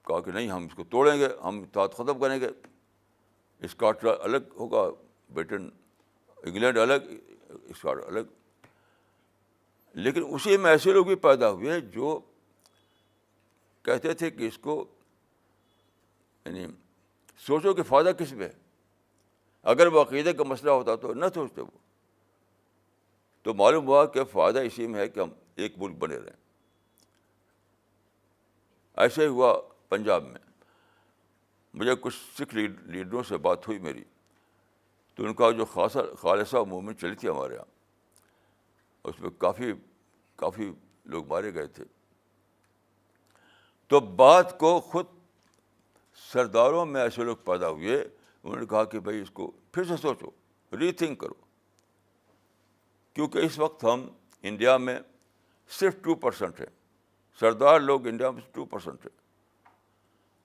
کہا کہ نہیں ہم اس کو توڑیں گے، ہم اتحاد ختم کریں گے، اسکاٹ لینڈ الگ ہوگا، برٹن انگلینڈ الگ، اسکاٹ الگ. لیکن اسی میں ایسے لوگ بھی پیدا ہوئے جو کہتے تھے کہ اس کو یعنی سوچو کہ فائدہ کس میں ہے، اگر وہ عقیدے کا مسئلہ ہوتا تو نہ سوچتے وہ. تو معلوم ہوا کہ فائدہ اسی میں ہے کہ ہم ایک ملک بنے رہیں. ایسے ہی ہوا پنجاب میں. مجھے کچھ سکھ لیڈروں سے بات ہوئی میری، تو ان کا جو خالصہ موومنٹ چلی تھی ہمارے یہاں، اس میں کافی لوگ مارے گئے تھے. تو بات کو خود سرداروں میں ایسے لوگ پیدا ہوئے، انہوں نے کہا کہ بھائی اس کو پھر سے سوچو، ری تھنک کرو. کیونکہ اس وقت ہم انڈیا میں صرف 2% ہیں، سردار لوگ انڈیا میں 2% ہیں،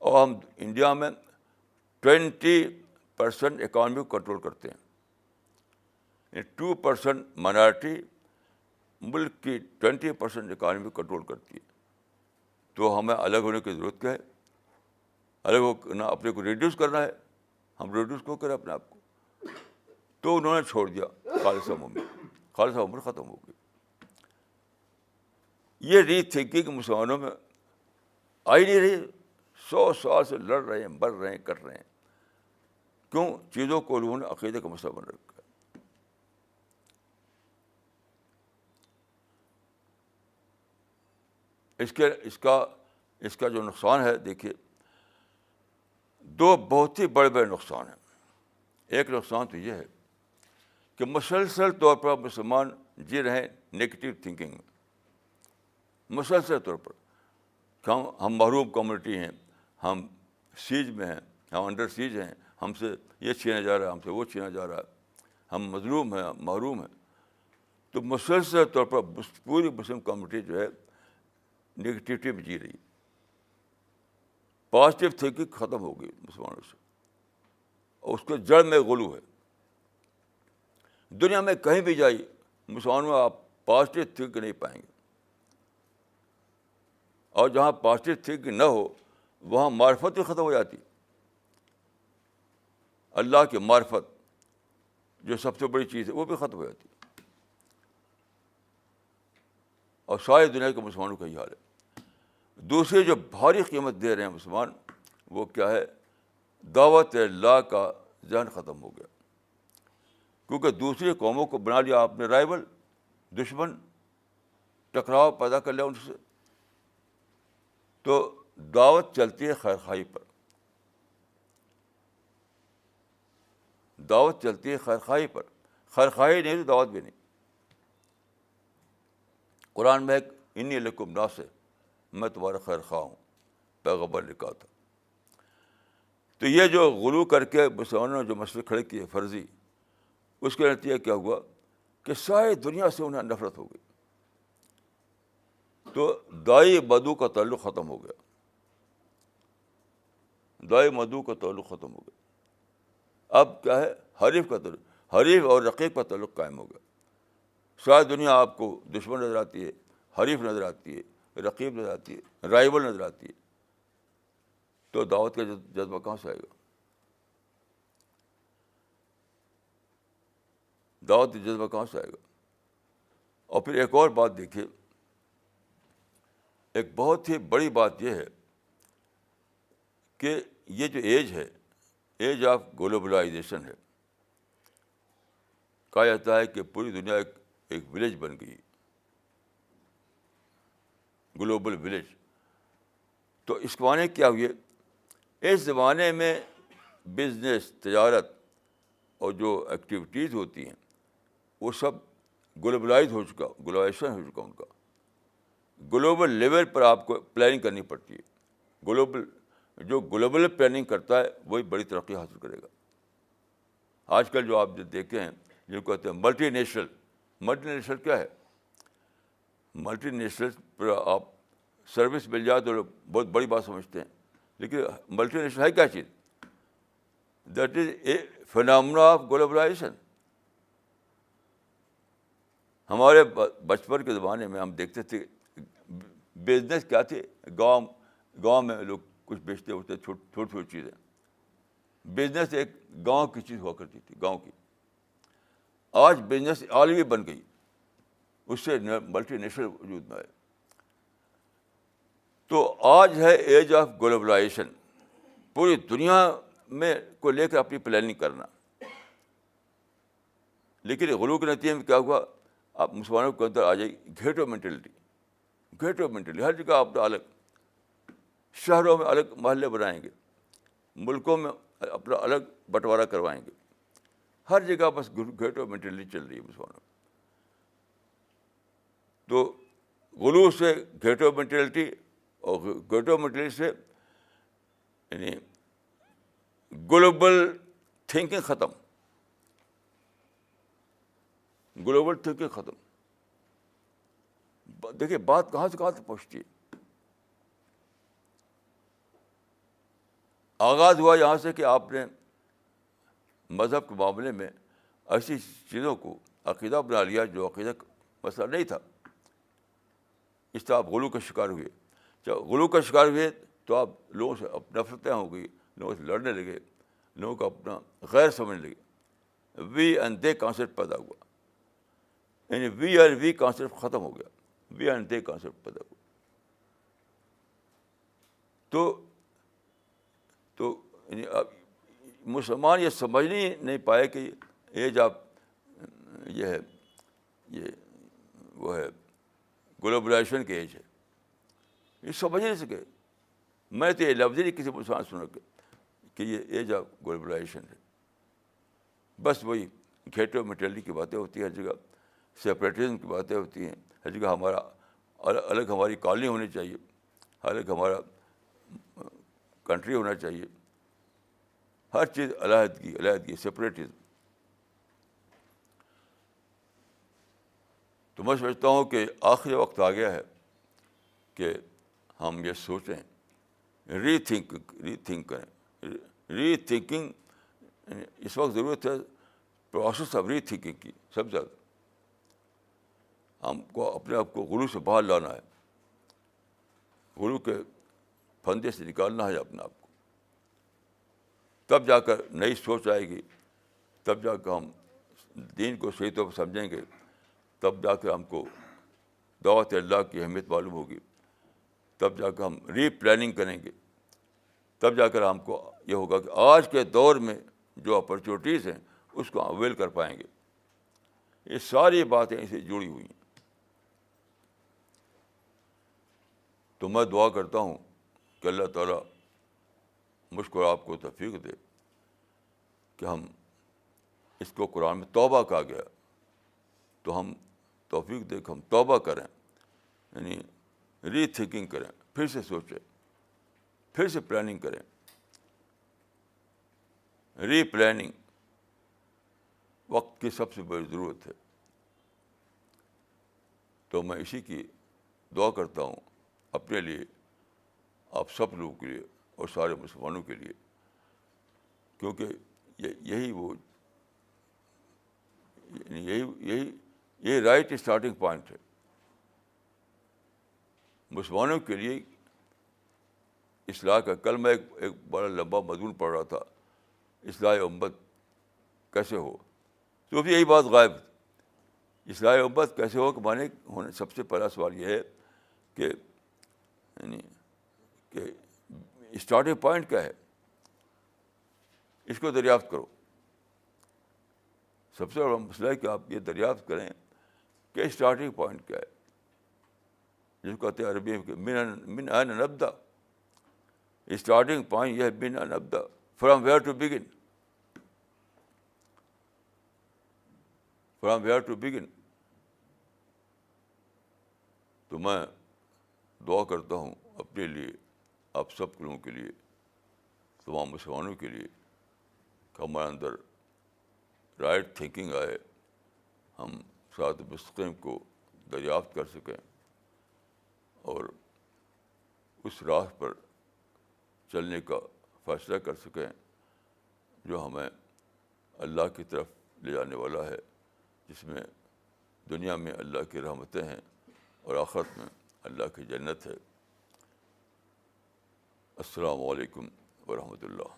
اور ہم انڈیا میں 20% اکانومی کو کنٹرول کرتے ہیں. 2% مائنارٹی ملک کی 20% اکانومی کو کنٹرول کرتی ہے. تو ہمیں الگ ہونے کی ضرورت کیا ہے؟ الگ ہو نہ اپنے کو ریڈیوس کرنا ہے، ہم ریڈیوس کو کریں اپنے آپ کو. تو انہوں نے چھوڑ دیا خالصہ عمر ختم ہو گئی. یہ ری تھنکنگ مسلمانوں میں آئی نہیں رہی. 100 سال سے لڑ رہے ہیں، مر رہے ہیں، کر رہے ہیں. کیوں؟ چیزوں کو انہوں نے عقیدے کا مسئلہ بنا رکھا ہے. اس کا جو نقصان ہے، دیکھیے دو بہت ہی بڑے بڑے نقصان ہیں. ایک نقصان تو یہ ہے کہ مسلسل طور پر مسلمان جی رہے ہیں نگیٹو تھنکنگ میں، مسلسل طور پر کہ ہم محروم کمیونٹی ہیں، ہم سیج میں ہیں، ہم انڈر سیج ہیں، ہم سے یہ چھینا جا رہا ہے، ہم سے وہ چھینا جا رہا ہے، ہم مظلوم ہیں، ہم محروم ہیں. تو مسلسل طور پر پوری مسلم کمیونٹی جو ہے نگیٹیوٹی میں جی رہی. پازیٹیو تھنکنگ ختم ہو گئی مسلمانوں سے، اور اس کے جڑ میں غلو ہے. دنیا میں کہیں بھی جائیے مسلمانوں میں آپ پازیٹیو تھنکنگ نہیں پائیں گے. اور جہاں پازیٹیو تھنکنگ نہ ہو وہاں معرفت بھی ختم ہو جاتی. اللہ کی معرفت جو سب سے بڑی چیز ہے وہ بھی ختم ہو جاتی. اور ساری دنیا کے مسلمانوں کا یہ حال ہے. دوسری جو بھاری قیمت دے رہے ہیں مسلمان، وہ کیا ہے؟ دعوت اللہ کا ذہن ختم ہو گیا. کیونکہ دوسری قوموں کو بنا لیا آپ نے رائول، دشمن، ٹکراؤ پیدا کر لیا ان سے. تو دعوت چلتی ہے خیرخواہی پر، دعوت چلتی ہے خیرخواہی پر. خیرخواہی نہیں تو دعوت بھی نہیں. قرآن میں ایک انی لکم ناصح، میں تمہارا خیر خواہ ہوں، پیغمبر نے کہا تھا. تو یہ جو غلو کر کے مسلمانوں نے جو مسئلے کھڑے کیے فرضی، اس کا نتیجہ کیا ہوا کہ ساری دنیا سے انہیں نفرت ہو گئی. تو دائی مدعو کا تعلق ختم ہو گیا، دائی مدعو کا تعلق ختم ہو گیا. اب کیا ہے؟ حریف کا تعلق، حریف اور رقیب کا تعلق قائم ہو گیا. ساری دنیا آپ کو دشمن نظر آتی ہے، حریف نظر آتی ہے، رقیب نظر آتی ہے، رائول نظر آتی ہے. تو دعوت کا جذبہ کہاں سے آئے گا؟ دعوت کا جذبہ کہاں سے آئے گا؟ اور پھر ایک اور بات دیکھیے، ایک بہت ہی بڑی بات یہ ہے کہ یہ جو ایج ہے، ایج آف گلوبلائزیشن ہے. کہا جاتا ہے کہ پوری دنیا ایک ولیج بن گئی، گلوبل ولیج. تو اس معنی کیا ہوئے؟ اس زمانے میں بزنس، تجارت اور جو ایکٹیویٹیز ہوتی ہیں وہ سب گلوبلائز ہو چکا، گلوبلائزیشن ہو چکا ان کا. گلوبل لیول پر آپ کو پلاننگ کرنی پڑتی ہے. جو گلوبل پلاننگ کرتا ہے وہی بڑی ترقی حاصل کرے گا. آج کل جو آپ دیکھتے ہیں جن کو کہتے ہیں ملٹی نیشنل. ملٹی نیشنل کیا ہے؟ ملٹی نیشنل پر آپ سروس مل جائے تو لوگ بہت بڑی بات سمجھتے ہیں، لیکن ملٹی نیشنل ہے کیا چیز؟ That is a phenomena of globalization. ہمارے بچپن کے زمانے میں ہم دیکھتے تھے بزنس کیا تھے، گاؤں میں لوگ کچھ بیچتے ہوتے، چھوٹی چھوٹی چیزیں. بزنس ایک گاؤں کی چیز ہوا کرتی تھی، گاؤں کی. آج بزنس عالمی بن گئی، اس سے ملٹی نیشنل وجود میں آئے. تو آج ہے ایج آف گلوبلائزیشن. پوری دنیا میں کو لے کر اپنی پلاننگ کرنا. لیکن غلو کے نتیجے میں کیا ہوا، آپ مسلمانوں کے اندر آ جائے گھیٹو مینٹلٹی. گھیٹو مینٹلٹی ہر جگہ اپنا الگ، شہروں میں الگ محلے بنائیں گے، ملکوں میں اپنا الگ بٹوارہ کروائیں گے. ہر جگہ بس گھیٹو مینٹلٹی چل رہی ہے مسلمانوں میں. تو غلو سے گھیٹو مینٹلٹی، اور گھیٹو مینٹلٹی سے یعنی گلوبل تھنکنگ ختم. گلوبل تھنکنگ ختم. دیکھیے بات کہاں سے کہاں تک پہنچتی ہے. آغاز ہوا یہاں سے کہ آپ نے مذہب کے معاملے میں ایسی چیزوں کو عقیدہ بنا لیا جو عقیدہ مسئلہ نہیں تھا. اس طرح آپ غلو کا شکار ہوئے. جب غلو کا شکار ہوئے تو آپ لوگوں سے نفرتیں ہو گئی، لوگوں سے لڑنے لگے، لوگوں کو اپنا غیر سمجھنے لگے. وی اینڈ دے کانسیپٹ پیدا ہوا. یعنی وی اینڈ وی کانسیپٹ ختم ہو گیا، وی اینڈ دے کانسیپٹ پیدا ہوا. تو یعنی اب مسلمان یہ سمجھ نہیں پائے کہ ایج آف یہ ہے، یہ وہ ہے گلوبلائزیشن کی ایج ہے. یہ سمجھ نہیں سکے. میں تو یہ لفظ نہیں کسی مسلمان سنا کہ یہ ایج آف گلوبلائزیشن ہے. بس وہی گھیٹو میٹیلٹی کی باتیں ہوتی ہیں ہر جگہ، سیپریٹزم کی باتیں ہوتی ہیں ہر جگہ. ہمارا الگ ہماری کالونی ہونی چاہیے، الگ ہمارا کنٹری ہونا چاہیے. ہر چیز علیحدگی سپریٹزم. تو میں سمجھتا ہوں کہ آخری وقت آ گیا ہے کہ ہم یہ سوچیں، ری تھنک کریں. ری تھنکنگ اس وقت ضرورت ہے، پروسیس آف ری تھنکنگ کی سب سے زیادہ. ہم کو اپنے آپ کو غلو سے باہر لانا ہے، غلو کے پھندے سے نکالنا ہے اپنے آپ کو. تب جا کر نئی سوچ آئے گی، تب جا کر ہم دین کو صحیح طور پر سمجھیں گے، تب جا کر ہم کو دعوت اللہ کی اہمیت معلوم ہوگی، تب جا کر ہم ری پلاننگ کریں گے، تب جا کر ہم کو یہ ہوگا کہ آج کے دور میں جو اپرچونیٹیز ہیں اس کو اویل کر پائیں گے. یہ ساری باتیں اسے جڑی ہوئی ہیں. تو میں دعا کرتا ہوں کہ اللہ تعالیٰ مجھ کو آپ کو توفیق دے کہ ہم اس کو قرآن میں توبہ کہا گیا تو ہم توفیق دے کہ ہم توبہ کریں، یعنی ری تھنکنگ کریں، پھر سے سوچیں، پھر سے پلاننگ کریں. ری پلاننگ وقت کی سب سے بڑی ضرورت ہے. تو میں اسی کی دعا کرتا ہوں اپنے لیے، آپ سب لوگوں کے لیے اور سارے مسلمانوں کے لیے، کیونکہ یہی وہ یہی رائٹ اسٹارٹنگ پوائنٹ ہے. مسلمانوں کے لیے اصلاح کا، کل میں ایک بڑا لمبا مضمون پڑھ رہا تھا، اصلاح امت کیسے ہو. تو بھی یہی بات غائب. اصلاح امت کیسے ہو کہ مانے ہونے سب سے پہلا سوال یہ ہے کہ یعنی کہ اسٹارٹنگ پوائنٹ کیا ہے، اس کو دریافت کرو. سب سے بڑا مسئلہ ہے کہ آپ یہ دریافت کریں کہ اسٹارٹنگ پوائنٹ کیا ہے، جس کو کہتے ہیں عربی میں من این نبدا. اسٹارٹنگ پوائنٹ یہ ہے من این نبدا، from where to begin, from where to begin. تو میں دعا کرتا ہوں اپنے لیے، آپ سب لوگوں کے لیے، تمام مسلمانوں کے لیے کہ ہمارے اندر رائٹ تھنکنگ آئے، ہم صراط مستقیم کو دریافت کر سکیں اور اس راہ پر چلنے کا فیصلہ کر سکیں جو ہمیں اللہ کی طرف لے جانے والا ہے، جس میں دنیا میں اللہ کی رحمتیں ہیں اور آخرت میں اللہ کی جنت ہے۔ السلام علیکم ورحمۃ اللہ۔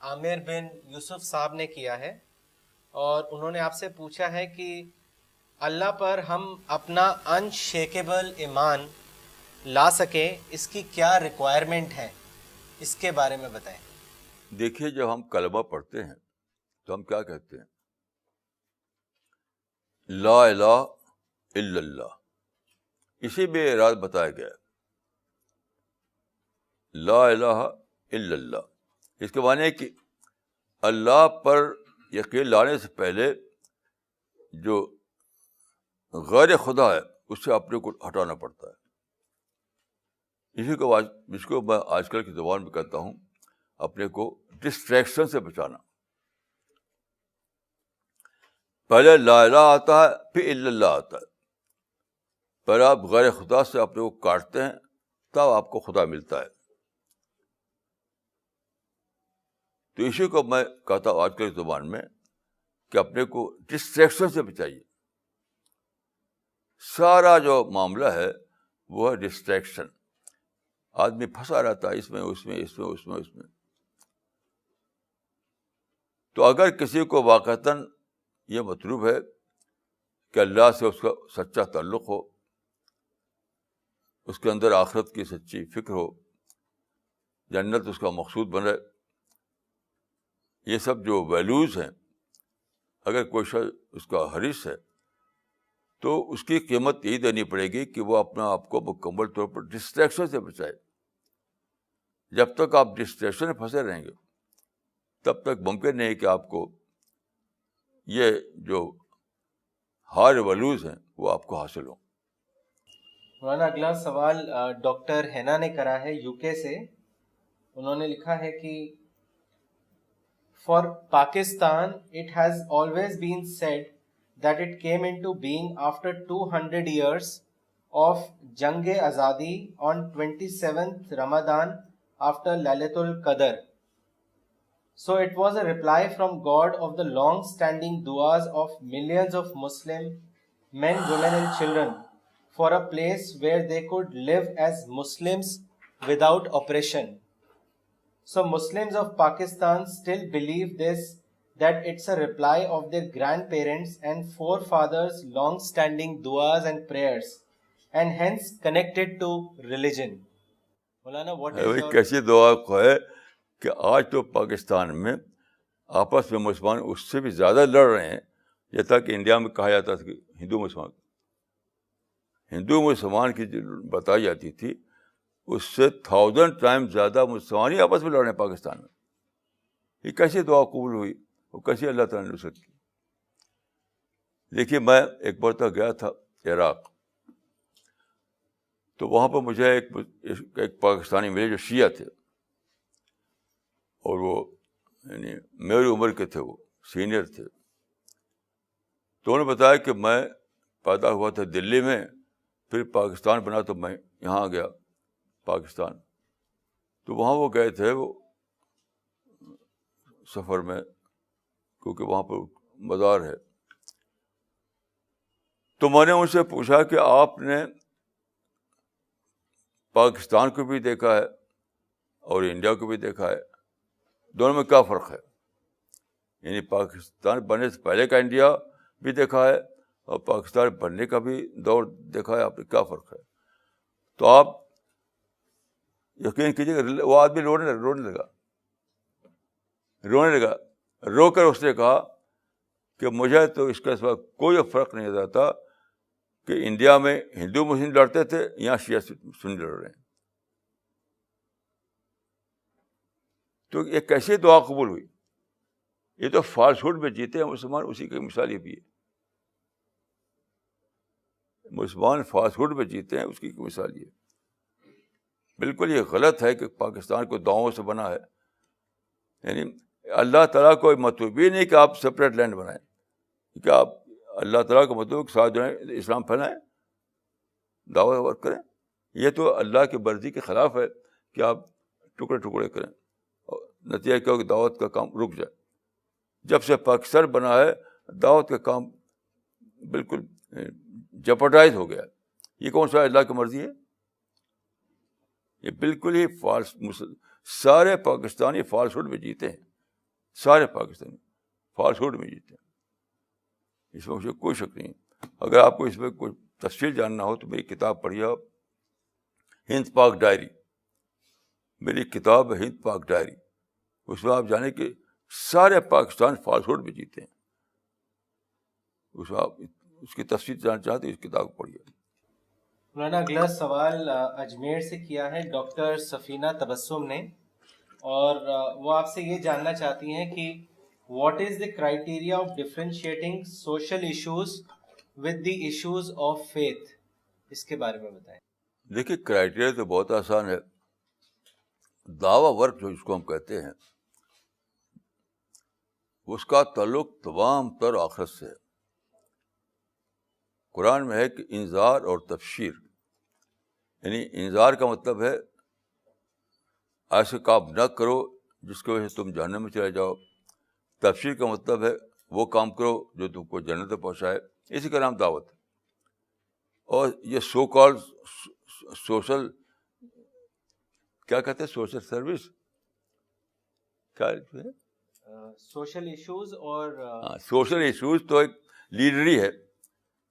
عامر بن یوسف صاحب نے کیا ہے، اور انہوں نے آپ سے پوچھا ہے کہ اللہ پر ہم اپنا انشیکیبل ایمان لا سکیں، اس کی کیا ریکوائرمنٹ ہے، اس کے بارے میں بتائیں۔ دیکھیے، جب ہم کلمہ پڑھتے ہیں تو ہم کیا کہتے ہیں؟ لا الہ الا اللہ، اسی میں اراد بتایا گیا ہے، لا الہ الا اللہ۔ اس کے معنی ہے کہ اللہ پر یقین لانے سے پہلے جو غیر خدا ہے اس سے اپنے کو ہٹانا پڑتا ہے۔ جس کو میں آج کل کی زبان میں کہتا ہوں، اپنے کو ڈسٹریکشن سے بچانا۔ پہلے لا الہ آتا ہے، پھر الا اللہ آتا ہے۔ پہلے آپ غیر خدا سے اپنے کو کاٹتے ہیں، تب آپ کو خدا ملتا ہے۔ تو اسی کو میں کہتا ہوں آج کل کی زبان میں کہ اپنے کو ڈسٹریکشن سے بچائیے۔ سارا جو معاملہ ہے وہ ہے ڈسٹریکشن۔ آدمی پھنسا رہتا ہے اس میں اس میں اس میں اس میں اس میں۔ تو اگر کسی کو واقعتاً یہ مطلوب ہے کہ اللہ سے اس کا سچا تعلق ہو، اس کے اندر آخرت کی سچی فکر ہو، جنت اس کا مقصود بنے، یہ سب جو ویلیوز ہیں، اگر کوئی شخص اس کا حریص ہے تو اس کی قیمت یہی دینی پڑے گی کہ وہ اپنا آپ کو مکمل طور پر ڈسٹریکشن سے بچائے۔ جب تک آپ ڈسٹریکشن میں پھنسے رہیں گے تب تک ممکن نہیں کہ آپ کو یہ جو ہائر ویلیوز ہیں وہ آپ کو حاصل ہوں۔ مولانا اگلا سوال ڈاکٹر ہینا نے کرا ہے یو کے سے۔ انہوں نے لکھا ہے کہ for Pakistan it has always been said that it came into being after 200 years of Jang Azadi on 27th Ramadan after Lailatul Qadr. So it was a reply from God of the long-standing duas of millions of Muslim men, women and children for a place where they could live as Muslims without oppression. So Muslims of Pakistan still believe this, that it's a reply of their grandparents and forefathers' long-standing duas and prayers, and hence connected to religion. Maulana, what is your... کیسی دعا کو ہے کہ آج تو پاکستان میں آپس میں مسلمان اس سے بھی زیادہ لڑ رہے ہیں، جیسا کہ انڈیا میں کہا جاتا تھا کہ ہندو مسلمان کی جو بتائی جاتی تھی اس سے 1000 ٹائم زیادہ مسلمان ہی آپس میں لڑ رہے ہیں پاکستان میں۔ یہ کیسی دعا قبول ہوئی، وہ کیسی اللہ تعالیٰ نے نصرت کی؟ دیکھیے، میں ایک مرتبہ گیا تھا عراق، تو وہاں پر مجھے ایک پاکستانی ملے جو شیعہ تھے، اور وہ یعنی میری عمر کے تھے، وہ سینئر تھے۔ تو انہوں نے بتایا کہ میں پیدا ہوا تھا دلی میں، پھر پاکستان بنا تو میں یہاں آ گیا پاکستان۔ تو وہاں وہ گئے تھے وہ سفر میں، کیونکہ وہاں پر مزار ہے۔ تو میں نے ان سے پوچھا کہ آپ نے پاکستان کو بھی دیکھا ہے اور انڈیا کو بھی دیکھا ہے، دونوں میں کیا فرق ہے؟ یعنی پاکستان بننے سے پہلے کا انڈیا بھی دیکھا ہے اور پاکستان بننے کا بھی دور دیکھا ہے، آپ نے کیا فرق ہے؟ تو آپ یقین کیجیے کہ وہ آدمی رونے لگا، رو کر اس نے کہا کہ مجھے تو اس کے سوا کوئی فرق نہیں نظر آتا کہ انڈیا میں ہندو مسلم لڑتے تھے، یہاں شیعہ سنی لڑ رہے ہیں۔ تو یہ کیسی دعا قبول ہوئی؟ یہ تو فالسہوڈ میں جیتے ہیں مسلمان، اسی کی مثال یہ بھی ہے۔ مسلمان فالسہوڈ میں جیتے ہیں، اس کی مثال یہ۔ بالکل یہ غلط ہے کہ پاکستان کو دعاؤں سے بنا ہے، یعنی اللہ تعالیٰ کو مطلوب ہی نہیں کہ آپ سپریٹ لینڈ بنائیں، کہ آپ اللہ تعالیٰ کو مطلب ساتھ جو ہے اسلام پھیلائیں، دعوت ورک کریں۔ یہ تو اللہ کی مرضی کے خلاف ہے کہ آپ ٹکڑے ٹکڑے کریں، اور نتیجہ کیا کہ دعوت کا کام رک جائے۔ جب سے پاکستان بنا ہے دعوت کا کام بالکل جپٹائز ہو گیا. یہ کون سا اللہ کی مرضی ہے؟ یہ بالکل ہی فالس. سارے پاکستانی فالس ہوڈ میں جیتے ہیں, سارے پاکستانی فالس ہوڈ میں جیتے ہیں, اس میں مجھے کوئی شک نہیں. اگر آپ کو اس میں کوئی تفصیل جاننا ہو تو میری کتاب پڑھیے آپ, ہند پاک ڈائری. میری کتاب ہے ہند پاک ڈائری. اس میں آپ جانیں کہ سارے پاکستان فالس ہوڈ میں جیتے ہیں. اس میں آپ اس کی تفصیل جاننا چاہتے ہیں, اس کتاب کو پڑھیے. مولانا اگلا سوال اجمیر سے کیا ہے ڈاکٹر سفینہ تبسم نے, اور وہ آپ سے یہ جاننا چاہتی ہیں کہ what is the criteria of differentiating social issues with the issues of faith, اس کے بارے میں بتائیں. دیکھیے کرائٹیریا تو بہت آسان ہے. دعویٰ ورک جو اس کو ہم کہتے ہیں, اس کا تعلق تمام تر آخرت سے ہے. قرآن میں ہے کہ انذار اور تبشیر, یعنی انذار کا مطلب ہے ایسے کام نہ کرو جس کی وجہ سے تم جہنم میں چلے جاؤ. تبشیر کا مطلب ہے وہ کام کرو جو تم کو جنت میں پہنچائے. اسی کا نام دعوت ہے. اور یہ سو کال سوشل کیا کہتے ہیں, سوشل سروس کیا ہے, سوشل ایشوز اور سوشل ایشوز تو ایک لیڈری ہے.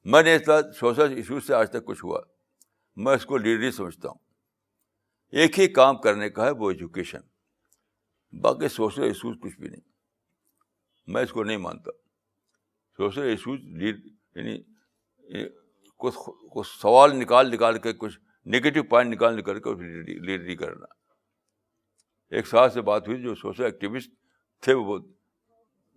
میں نے اس طرح سوشل ایشوز سے آج تک کچھ ہوا, میں اس کو لیڈری سمجھتا ہوں. ایک ہی کام کرنے کا ہے, وہ ایجوکیشن. باقی سوشل ایشوز کچھ بھی نہیں, میں اس کو نہیں مانتا. سوشل ایشوز یعنی کچھ سوال نکال کے, کچھ نگیٹو پوائنٹ نکال کے لیڈری کرنا. ایک صاحب سے بات ہوئی جو سوشل ایکٹیوسٹ تھے وہ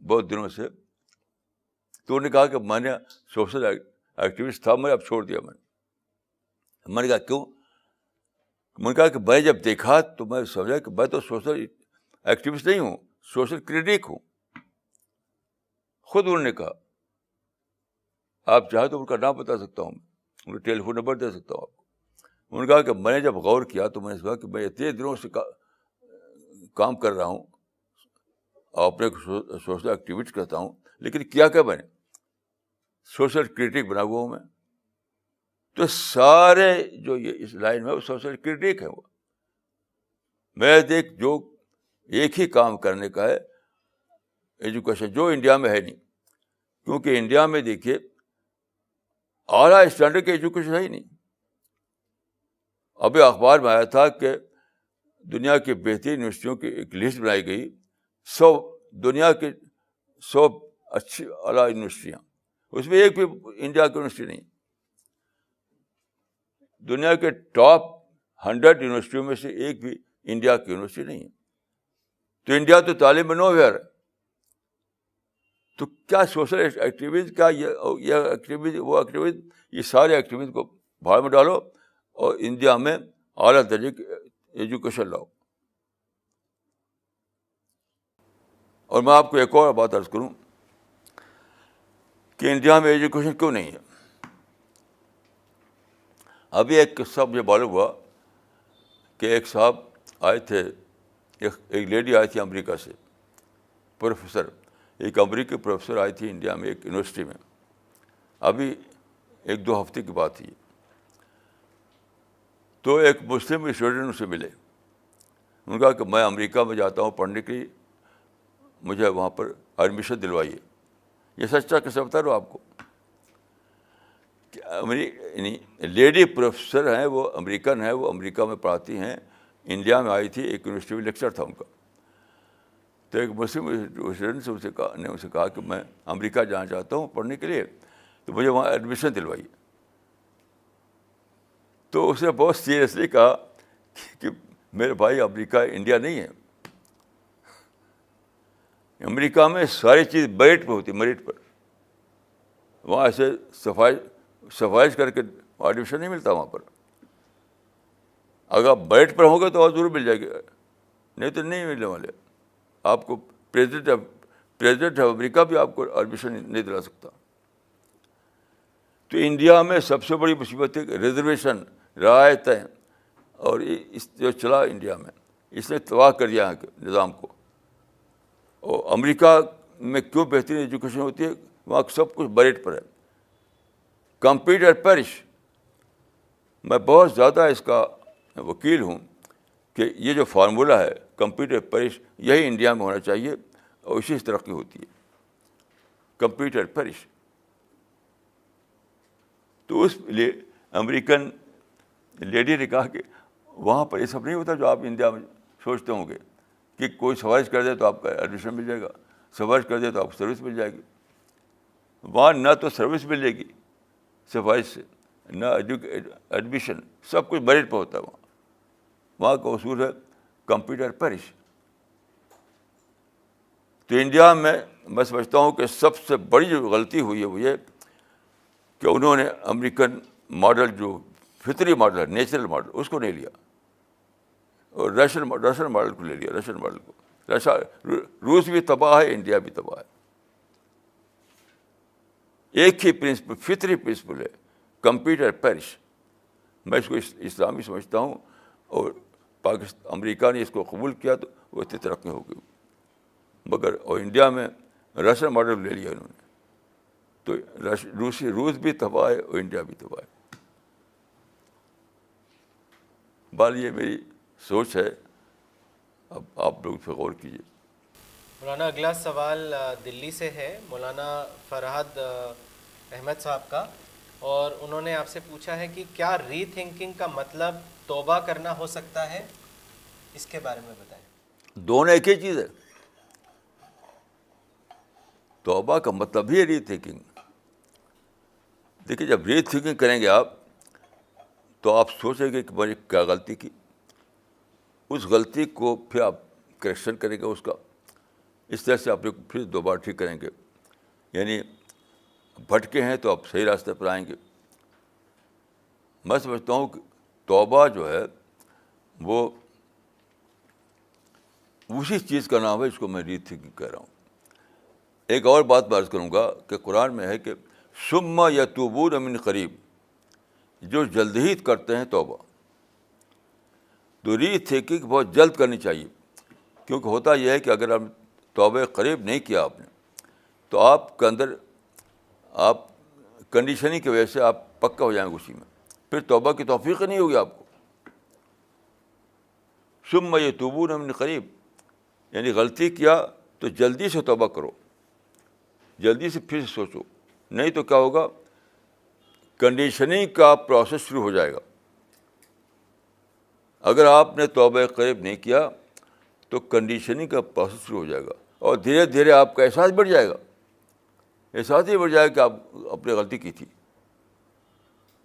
بہت دنوں سے, تو انہوں نے کہا کہ میں نے سوشل ایکٹیوسٹ تھا, میں اب چھوڑ دیا. میں نے کہا کیوں؟ میں نے کہا کہ میں جب دیکھا تو میں سمجھا کہ میں تو سوشل ایکٹیوسٹ نہیں ہوں, سوشل کریٹک ہوں. خود انہوں نے کہا. آپ چاہیں تو ان کا نام بتا سکتا ہوں, ان کا ٹیلی فون نمبر دے سکتا ہوں آپ کو. انہوں نے کہا کہ میں نے جب غور کیا تو میں نے کہا کہ میں اتنے دنوں سے کام کر رہا ہوں, اپنے سوشل ایکٹیوسٹ کہتا ہوں, لیکن کیا میں نے سوشل کریٹک بنا ہوا ہوں میں. تو سارے جو یہ اس لائن میں وہ سوشل کریٹک ہے. وہ میں دیکھ جو ایک ہی کام کرنے کا ہے ایجوکیشن, جو انڈیا میں ہے نہیں. کیونکہ انڈیا میں دیکھیے اعلیٰ اسٹینڈرڈ کی ایجوکیشن ہے ہی نہیں. ابھی اخبار میں آیا تھا کہ دنیا کی بہترین یونیورسٹیوں کی ایک لسٹ بنائی گئی, دنیا کی 100 اچھی اعلیٰ یونیورسٹیاں, اس میں ایک بھی انڈیا کی یونیورسٹی نہیں. دنیا کے ٹاپ 100 یونیورسٹیوں میں سے ایک بھی انڈیا کی یونیورسٹی نہیں ہے. تو انڈیا تو تعلیم میں نوویئر ہے. تو کیا سوشل ایکٹیویز, کیا یہ ایکٹیویز, وہ ایکٹیویز, یہ سارے ایکٹیویز کو بھاڑ میں ڈالو اور انڈیا میں اعلیٰ درجے کی ایجوکیشن لاؤ. اور میں آپ کو ایک اور بات عرض کروں کہ انڈیا میں ایجوکیشن کیوں نہیں ہے. ابھی ایک قصہ مجھے معلوم ہوا کہ ایک صاحب آئے تھے, ایک لیڈی آئی تھی امریکہ سے, پروفیسر, ایک امریکی پروفیسر آئی تھی انڈیا میں ایک یونیورسٹی میں. ابھی 1-2 ہفتے کی بات تھی. تو ایک مسلم اسٹوڈنٹ سے ملے. انہوں نے کہا کہ میں امریکہ میں جاتا ہوں پڑھنے کے لیے, مجھے وہاں پر ایڈمیشن دلوائیے. یہ سچا قصہ بتا رہا ہوں آپ کو. یعنی لیڈی پروفیسر ہیں, وہ امریکن ہیں, وہ امریکہ میں پڑھاتی ہیں, انڈیا میں آئی تھی, ایک یونیورسٹی میں لیکچر تھا ان کا. تو ایک مسلم اسٹوڈنٹ سے ان سے کہا کہ میں امریکہ جانا چاہتا ہوں پڑھنے کے لیے, تو مجھے وہاں ایڈمیشن دلوائیے. تو اس نے بہت سیریسلی کہا کہ میرے بھائی امریکہ انڈیا نہیں ہے. امریکہ میں ساری چیز میرٹ پہ ہوتی ہے, میرٹ پر. وہاں ایسے سفارش کر کے ایڈمیشن نہیں ملتا وہاں پر. اگر آپ میرٹ پر ہوں گے تو اور ضرور مل جائے گی, نہیں تو نہیں ملنے والے. آپ کو پریزیڈنٹ آف امریکہ بھی آپ کو ایڈمیشن نہیں دلا سکتا. تو انڈیا میں سب سے بڑی مصیبت ہے کہ ریزرویشن, رعایتیں, اور اس جو چلا انڈیا میں, اس نے تباہ کر دیا ہے نظام کو. اور امریکہ میں کیوں بہترین ایجوکیشن ہوتی ہے, وہاں سب کچھ میرٹ پر ہے. کمپیٹ اور پیرش. میں بہت زیادہ اس کا وکیل ہوں کہ یہ جو فارمولہ ہے کمپیٹ اور پیرش, یہی انڈیا میں ہونا چاہیے اور اسی سے ترقی ہوتی ہے. کمپیٹ اور پیرش. تو اس لیے امریکن لیڈی نے کہا کہ وہاں پر یہ سب نہیں ہوتا جو آپ انڈیا میں سوچتے ہوں گے کہ کوئی سفارش کر دے تو آپ کا ایڈمیشن مل جائے گا, سفارش کر دے تو آپ کو سروس مل جائے گی. وہاں نہ تو سروس ملے گی سفارش سے, نہ ایڈمیشن, سب کچھ میرٹ پہ ہوتا ہے. وہاں کا اصول ہے کمپیٹ اور پیرش. تو انڈیا میں سمجھتا ہوں کہ سب سے بڑی جو غلطی ہوئی ہے وہ یہ کہ انہوں نے امریکن ماڈل, جو فطری ماڈل ہے, نیچرل ماڈل, اس کو نہیں لیا, اور رشین ماڈل کو لے لیا. رشین ماڈل کو, روس بھی تباہ ہے, انڈیا بھی تباہ ہے. ایک ہی پرنسپل, فطری پرنسپل ہے, کمپیٹ اور پیرش. میں اس کو اسلامی سمجھتا ہوں, اور امریکہ نے اس کو قبول کیا تو وہ اتنی ترقی ہو گئی. مگر اور انڈیا میں رشین ماڈل لے لیا انہوں نے, تو روس بھی تباہ ہے اور انڈیا بھی تباہ ہے. بال یہ میری سوچ ہے, اب آپ لوگ پہ غور کیجیے. مولانا اگلا سوال دلی سے ہے, مولانا فرحت احمد صاحب کا, اور انہوں نے آپ سے پوچھا ہے کہ کیا ری تھنکنگ کا مطلب توبہ کرنا ہو سکتا ہے, اس کے بارے میں بتائیں. دونوں ایک ہی چیز ہے. توبہ کا مطلب ہی ہے ری تھنکنگ. دیکھیے, جب ری تھنکنگ کریں گے آپ تو آپ سوچیں گے کہ میں نے کیا غلطی کی, اس غلطی کو پھر آپ کریکشن کریں گے اس کا, اس طرح سے آپ پھر دوبارہ ٹھیک کریں گے. یعنی بھٹکے ہیں تو آپ صحیح راستے پر آئیں گے. میں سمجھتا ہوں کہ توبہ جو ہے وہ اسی چیز کا نام ہے جس کو میں ری تھنکنگ کہہ رہا ہوں. ایک اور بات میں عرض کروں گا کہ قرآن میں ہے کہ ثم یتوبون من قریب, جو جلد ہی کرتے ہیں توبہ. تو ری تھنکنگ بہت جلد کرنی چاہیے, کیونکہ ہوتا یہ ہے کہ اگر آپ توبہ قریب نہیں کیا آپ نے تو آپ کے اندر آپ کنڈیشننگ کی وجہ سے آپ پکا ہو جائیں گے اسی میں, پھر توبہ کی توفیق نہیں ہوگی آپ کو. ثم یتوبون من قریب, یعنی غلطی کیا تو جلدی سے توبہ کرو, جلدی سے پھر سے سوچو, نہیں تو کیا ہوگا, کنڈیشننگ کا پروسیس شروع ہو جائے گا. اگر آپ نے توبہ قریب نہیں کیا تو کنڈیشننگ کا پروسیس شروع ہو جائے گا, اور دھیرے دھیرے آپ کا احساس بڑھ جائے گا, احساس ہی بڑھ جائے گا کہ آپ اپنی غلطی کی تھی.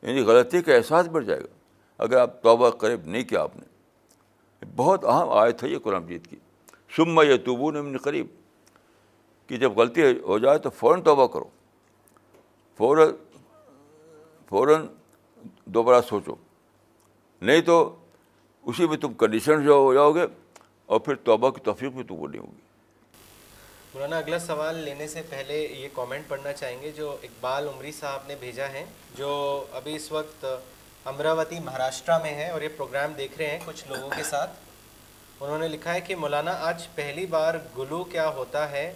یعنی غلطی کا احساس بڑھ جائے گا اگر آپ توبہ قریب نہیں کیا آپ نے. بہت اہم آیت ہے یہ قرآن مجید کی, ثم یتوبون من قریب, کہ جب غلطی ہو جائے تو فوراً توبہ کرو, فوراً دوبارہ سوچو, نہیں تو اسی میں تم کنڈیشن جو ہو جاؤ گے اور پھر توبہ کی توفیق بھی تم کو نہیں ہوگی. مولانا اگلا سوال لینے سے پہلے یہ کامنٹ پڑھنا چاہیں گے جو اقبال عمری صاحب نے بھیجا ہے, جو ابھی اس وقت امراوتی مہاراشٹرا میں ہے اور یہ پروگرام دیکھ رہے ہیں کچھ لوگوں کے ساتھ. انہوں نے لکھا ہے کہ مولانا آج پہلی بار گلو کیا ہوتا ہے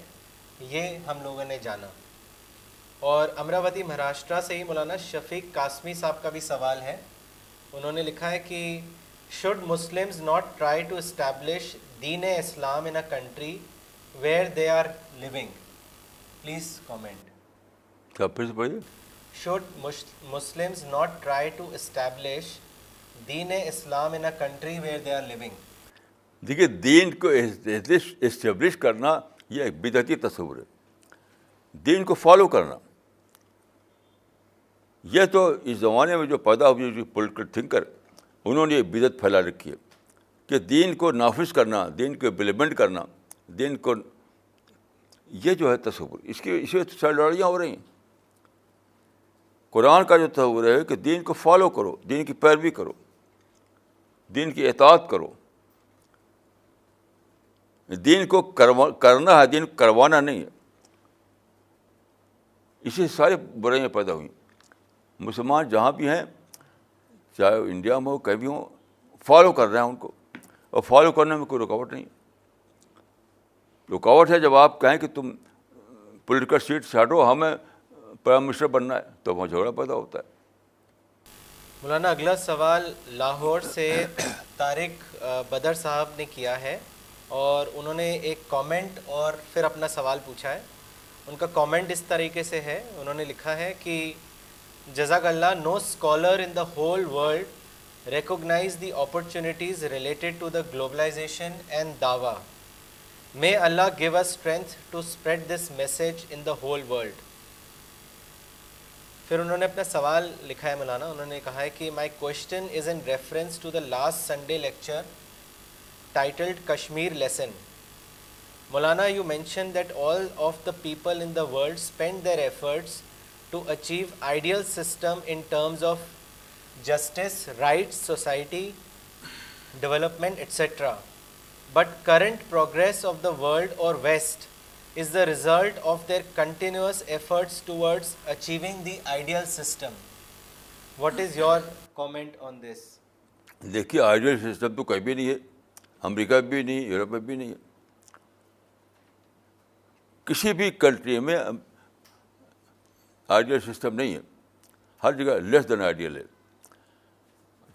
یہ ہم لوگوں نے جانا. اور امراوتی مہاراشٹرا سے ہی مولانا شفیق قاسمی صاحب کا بھی سوال ہے. انہوں نے لکھا ہے کہ should Muslims not try to establish then Islam in a country where they are living? Please comment. کیا پھر سے پڑھیے. Should Muslims not try to establish then Islam in a country where they are living? دیکھیے, دین کو establish کرنا یہ ایک بدعتی تصور ہے. دین کو فالو کرنا, یہ تو اس زمانے میں جو پیدا ہوئی جو پولیٹیکل تھنکر انہوں نے یہ بدعت پھیلا رکھی ہے کہ دین کو نافذ کرنا, دین کو امپلیمنٹ کرنا, دین کو, یہ جو ہے تصور, اسی وجہ سے لڑائیاں ہو رہی ہیں. قرآن کا جو تصور ہے کہ دین کو فالو کرو, دین کی پیروی کرو, دین کی اطاعت کرو, دین کو کرنا ہے, دین کو کروانا نہیں ہے. اسی ساری برائیاں پیدا ہوئیں. مسلمان جہاں بھی ہیں, چاہے وہ انڈیا میں ہو کہیں بھی ہوں, فالو کر رہے ہیں ان کو, اور فالو کرنے میں کوئی رکاوٹ نہیں. رکاوٹ ہے جب آپ کہیں کہ تم پولیٹیکل سیٹ سے ہٹو, ہمیں پرائم منسٹر بننا ہے تو وہاں جھگڑا پیدا ہوتا ہے. مولانا اگلا سوال لاہور سے طارق بدر صاحب نے کیا ہے اور انہوں نے ایک کامنٹ اور پھر اپنا سوال پوچھا ہے. ان کا کامنٹ اس طریقے سے ہے, انہوں نے لکھا ہے کہ جزاک اللہ, no scholar in the whole world recognize the opportunities related to the globalisation and دعویٰ. May Allah give us strength to spread this message in the whole world. پھر انہوں نے اپنا سوال لکھا ہے مولانا, انہوں نے کہا ہے کہ my question is in reference to the last Sunday lecture titled Kashmir lesson. Maulana, you mentioned that all of the people in the world spend their efforts to achieve ideal system in terms of justice, rights, society, development, etc. But current progress of the world or West is the result of their continuous efforts towards achieving the ideal system. What is your comment on this? دیکھیے ideal system تو کہیں بھی نہیں ہے, امریکہ بھی نہیں, Europe میں بھی نہیں ہے. کسی بھی کنٹری میں آئیڈیل سسٹم نہیں ہے, ہر جگہ لیس دین آئیڈیل ہے.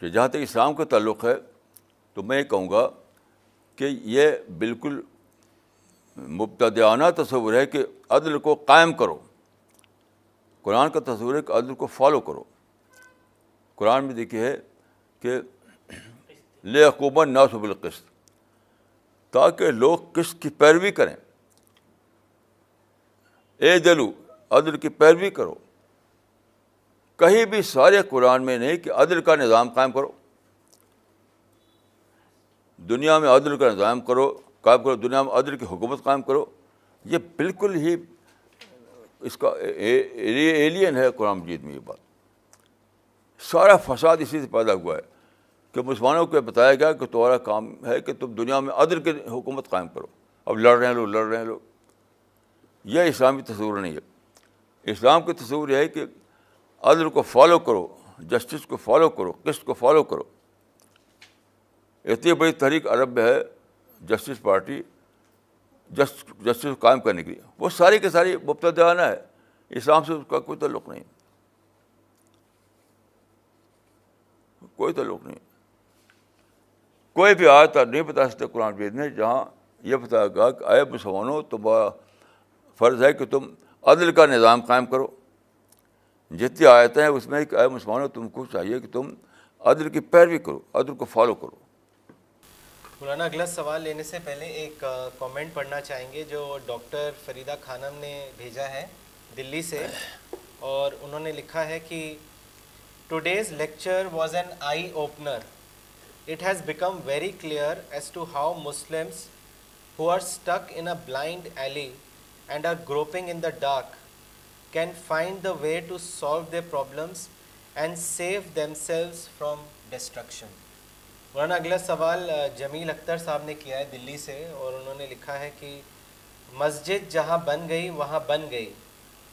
جہاں تک اسلام کا تعلق ہے تو میں یہ کہوں گا کہ یہ بالکل مبتدعانہ تصور ہے کہ عدل کو قائم کرو. قرآن کا تصور ہے کہ عدل کو فالو کرو. قرآن میں دیکھیے ہے کہ لیقوم الناس بالقسط, تاکہ لوگ قسط کی پیروی کریں. اعدلوا, عدل کی پیروی کرو. کہیں بھی سارے قرآن میں نہیں کہ عدل کا نظام قائم کرو. دنیا میں عدل کا نظام قائم کرو, دنیا میں عدل کی حکومت قائم کرو. یہ بالکل ہی اس کا ایلین ہے قرآن مجید میں. یہ بات سارا فساد اسی سے پیدا ہوا ہے کہ مسلمانوں کو بتایا گیا کہ تمہارا کام ہے کہ تم دنیا میں عدل کی حکومت قائم کرو. اب لڑ رہے ہیں لوگ. یہ اسلامی تصور نہیں ہے. اسلام کا تصور یہ ہے کہ عدل کو فالو کرو, جسٹس کو فالو کرو, قسط کو فالو کرو. اتنی بڑی تحریک عرب میں ہے جسٹس پارٹی, جسٹس کو قائم کرنے کے لیے. وہ ساری کی ساری مبتدعانہ ہے, اسلام سے اس کا کوئی تعلق نہیں, کوئی تعلق نہیں. کوئی بھی آیت نہیں بتا سکتے قرآن مجید میں جہاں یہ بتایا گیا کہ اے مسلمانوں تمہارا فرض ہے کہ تم عدل کا نظام قائم کرو. جتنی آیتیں ہیں اس میں کہ اے مسلمانوں تم کو چاہیے کہ تم عدل کی پیروی کرو, عدل کو فالو کرو. مولانا اگلا سوال لینے سے پہلے ایک کامنٹ پڑھنا چاہیں گے جو ڈاکٹر فریدہ خانم نے بھیجا ہے دلی سے, اور انہوں نے لکھا ہے کہ today's lecture was an eye opener. It has become very clear as to how Muslims who are stuck in a blind alley and are groping in the dark can find the way to solve their problems and save themselves from destruction. مولانا اگلا سوال جمیل اختر صاحب نے کیا ہے دلی سے, اور انہوں نے لکھا ہے کہ مسجد جہاں بن گئی وہاں بن گئی,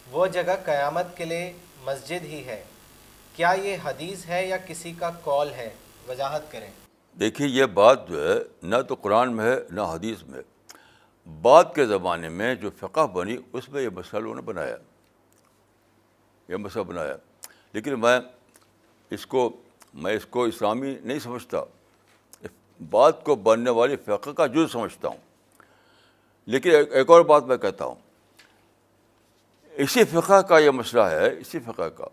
وہ جگہ قیامت کے لیے مسجد ہی ہے. کیا یہ حدیث ہے یا کسی کا قول ہے؟ وضاحت کریں. دیکھیے یہ بات جو ہے نہ تو قرآن میں ہے نہ حدیث میں. بعد کے زمانے میں جو فقہ بنی اس میں یہ مسئلہ انہوں نے بنایا, یہ مسئلہ بنایا. لیکن میں اس کو اسلامی نہیں سمجھتا, بات کو بننے والی فقہ کا جز سمجھتا ہوں. لیکن ایک اور بات میں کہتا ہوں, اسی فقہ کا یہ مسئلہ ہے, اسی فقہ کا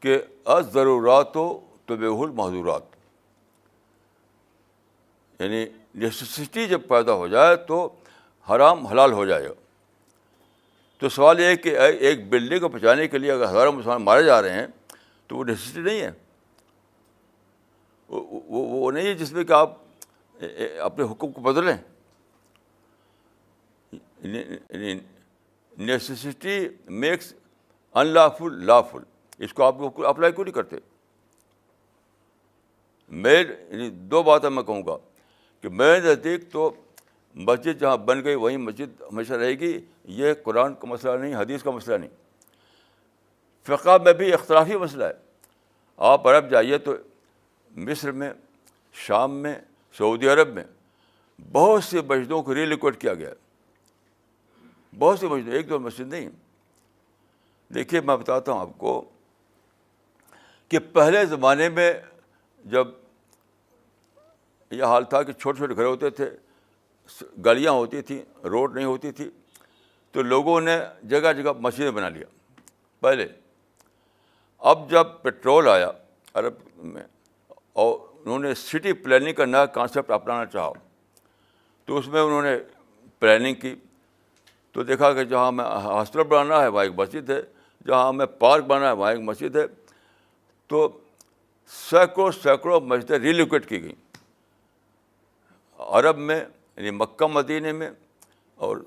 کہ الضرورات تبیح المحظورات, یعنی نیسیسٹی جب پیدا ہو جائے تو حرام حلال ہو جائے گا. تو سوال یہ ہے کہ ایک بلڈنگ کو بچانے کے لیے اگر ہزاروں مسلمان مارے جا رہے ہیں تو وہ نیسیسٹی نہیں ہے, وہ نہیں ہے جس میں کہ آپ اپنے حقوق کو بدلیں. نیسیسٹی میکس ان لافل لافل. اس کو آپ اپلائی کیوں نہیں کرتے؟ میں دو باتیں میں کہوں گا کہ میرے نزدیک تو مسجد جہاں بن گئی وہیں مسجد ہمیشہ رہے گی. یہ قرآن کا مسئلہ نہیں, حدیث کا مسئلہ نہیں. فقہ میں بھی اختلافی مسئلہ ہے. آپ عرب جائیے تو مصر میں, شام میں, سعودی عرب میں بہت سی مسجدوں کو ری لوکیٹ کیا گیا ہے. بہت سی مسجدیں, ایک دو مسجد نہیں. دیکھیے میں بتاتا ہوں آپ کو کہ پہلے زمانے میں جب یہ حال تھا کہ چھوٹے چھوٹے گھر ہوتے تھے, گلیاں ہوتی تھیں, روڈ نہیں ہوتی تھی, تو لوگوں نے جگہ جگہ مسجدیں بنا لیا پہلے. اب جب پیٹرول آیا عرب میں اور انہوں نے سٹی پلاننگ کا نیا کانسیپٹ اپنانا چاہا, تو اس میں انہوں نے پلاننگ کی, تو دیکھا کہ جہاں میں ہاسپٹل بنانا ہے وہاں ایک مسجد ہے, جہاں میں پارک بنانا ہے وہاں ایک مسجد ہے. تو سینکڑوں مسجدیں ریلوکیٹ کی گئیں عرب میں, یعنی مکہ مدینے میں اور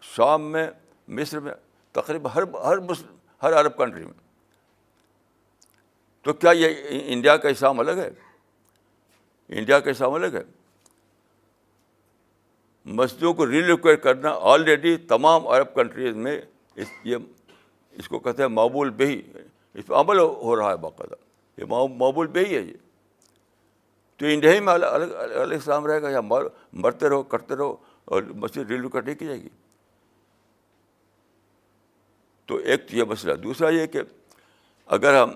شام میں, مصر میں, تقریباً ہر عرب کنٹری میں. تو کیا یہ انڈیا کا اسلام الگ ہے؟ انڈیا کا اسلام الگ ہے؟ مسجدوں کو ریلوکیٹ کرنا آلریڈی تمام عرب کنٹریز میں اس کو کہتے ہیں معمول بہی, اس پہ عمل ہو رہا ہے باقاعدہ, یہ معمول بہی ہے یہ. تو انڈیا ہی میں الگ اسلام رہے گا, یا مرتے رہو کرتے رہو اور مسجد ریلوکیٹ نہیں کی جائے گی؟ تو ایک یہ مسئلہ. دوسرا یہ کہ اگر ہم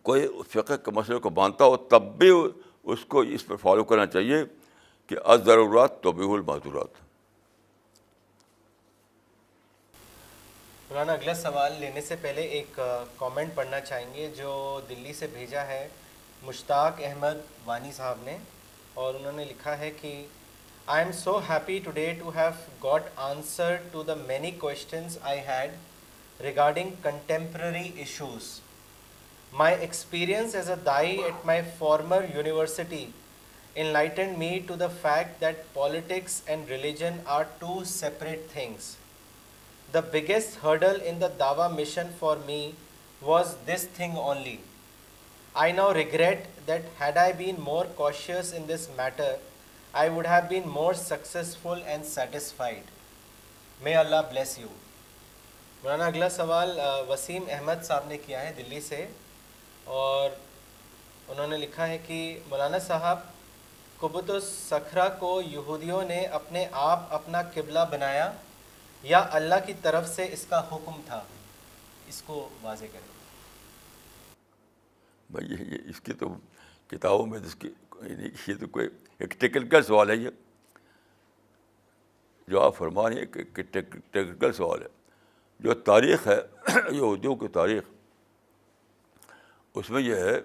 کوئی فقہ کے مسئلے کو مانتا ہو تب بھی اس کو اس پر فالو کرنا چاہیے کہ الضرورات تبیح المحظورات. مولانا اگلا سوال لینے سے پہلے ایک کامنٹ پڑھنا چاہیں گے جو دلی سے بھیجا ہے مشتاق احمد وانی صاحب نے, اور انہوں نے لکھا ہے کہ I am so happy today to have got answer to the many questions I had regarding contemporary issues. My experience as a Dai at my former university enlightened me to the fact that politics and religion are two separate things. The biggest hurdle in the Dawa mission for me was this thing only. I now regret that had I been more cautious in this matter, I would have been more successful and satisfied. May Allah bless you. مولانا اگلا سوال وسیم احمد صاحب نے کیا ہے دلی سے, اور انہوں نے لکھا ہے کہ مولانا صاحب, قبۃ الصخرہ کو یہودیوں نے اپنے آپ اپنا قبلہ بنایا یا اللہ کی طرف سے اس کا حکم تھا؟ اس کو واضح کریں. بھائی یہ اس کی تو کتابوں میں یہ تو کوئی ایک ٹیکنیکل سوال ہے, یہ جو آپ فرما رہے ہیں کہ ٹیکنیکل سوال ہے. جو تاریخ ہے یہودیوں کی تاریخ, اس میں یہ ہے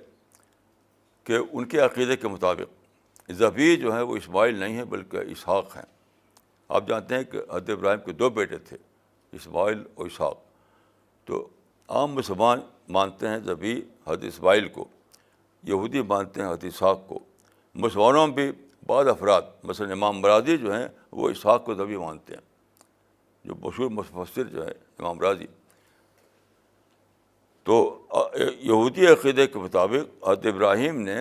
کہ ان کے عقیدے کے مطابق ذبیح جو ہیں وہ اسماعیل نہیں ہیں بلکہ اسحاق ہیں. آپ جانتے ہیں کہ حضرت ابراہیم کے 2 بیٹے تھے, اسماعیل اور اسحاق. تو عام مسلمان مانتے ہیں ذبیح حضرت اسماعیل کو, یہودی مانتے ہیں حضرت اسحاق کو. مسلمانوں میں بھی بعض افراد مثلا امام راضی جو ہیں وہ اسحاق کو ذبیح مانتے ہیں, جو مشہور مفسر جو ہے امام راضی. تو یہودی عقیدے کے مطابق حضرت ابراہیم نے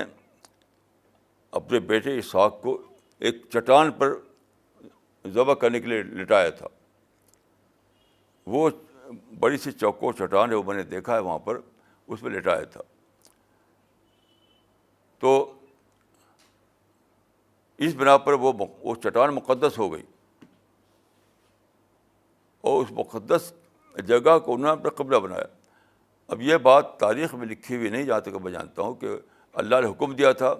اپنے بیٹے اسحاق کو ایک چٹان پر ذبح کرنے کے لیے لٹایا تھا. وہ بڑی سی چوکور چٹان ہے, وہ میں نے دیکھا ہے وہاں پر, اس پہ لٹایا تھا. تو اس بنا پر وہ چٹان مقدس ہو گئی, اور اس مقدس جگہ کو انہوں نے اپنا قبلہ بنایا. اب یہ بات تاریخ میں لکھی ہوئی نہیں, جہاں تک میں جانتا ہوں کہ اللہ نے حکم دیا تھا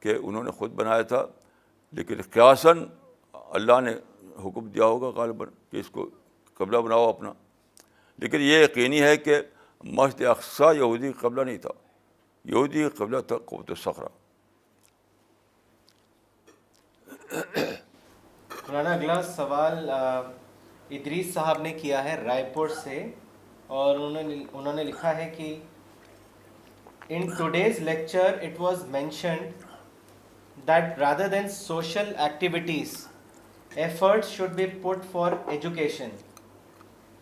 کہ انہوں نے خود بنایا تھا, لیکن قیاساً اللہ نے حکم دیا ہوگا غالباً کہ اس کو قبلہ بناؤ اپنا. لیکن یہ یقینی ہے کہ مسجد اقصیٰ یہودی قبلہ نہیں تھا, یہودی قبلہ تھا قبۃ الصخرہ. مولانا اگلا سوال ادریس صاحب نے کیا ہے رائے پور سے, اور انہوں نے لکھا ہے کہ in today's lecture it was mentioned that rather than social activities, efforts should be put for education.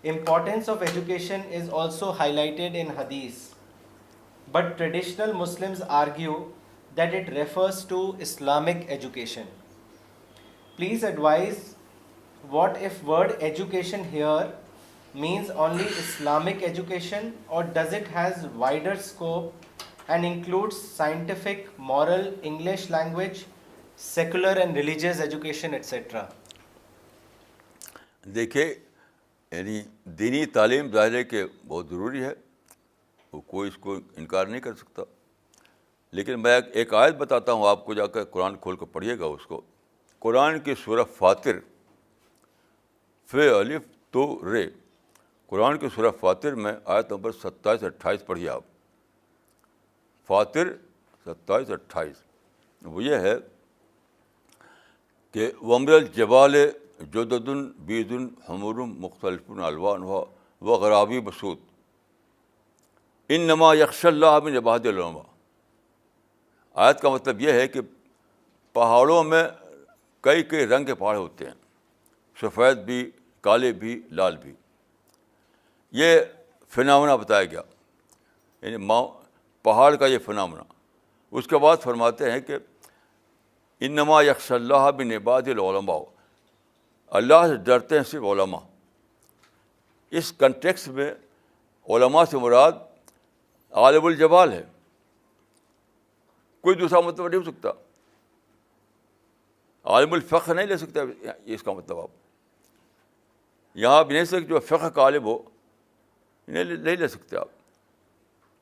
Importance of education is also highlighted in Hadith, but traditional Muslims argue that it refers to Islamic education. Please advise, what if word education here means only Islamic education, or does it has wider scope and includes scientific, moral, English language, secular and religious education, etc.? دیکھیے یعنی دینی تعلیم ظاہر ہے کہ بہت ضروری ہے، وہ کوئی اس کو انکار نہیں کر سکتا. لیکن میں ایک آیت بتاتا ہوں آپ کو، جا کر قرآن کھول کر پڑھیے گا اس کو. قرآن کی سورہ فاطر، فے الف تو رے، قرآن کی سورہ فاطر میں آیت نمبر 27-28 پڑھیے آپ. فاطر 27-28 وہ یہ ہے کہ وَمِنَ الْجِبَالِ جُدُدٌ بِیضٌ حُمُرٌ مُخْتَلِفٌ أَلْوَانُهَا وَغَرَابِیبُ سُودٌ إِنَّمَا يَخْشَى اللَّهَ مِنْ عِبَادِهِ الْعُلَمَاء. آیت کا مطلب یہ ہے کہ پہاڑوں میں کئی رنگ کے پہاڑ ہوتے ہیں، سفید بھی، کالے بھی، لال بھی. یہ فنامنا بتایا گیا، یعنی پہاڑ کا یہ فنامنا. اس کے بعد فرماتے ہیں کہ انما یخشی اللہ من عبادہ العلماء، اللہ سے ڈرتے ہیں صرف علماء. اس کنٹیکس میں علماء سے مراد عالم الجبال ہے، کوئی دوسرا مطلب نہیں ہو سکتا. عالم الفقہ نہیں لے سکتا اس کا مطلب. آپ یہاں بھی نہیں سکتے جو فقہ کا عالم ہو، نہیں لے سکتے آپ،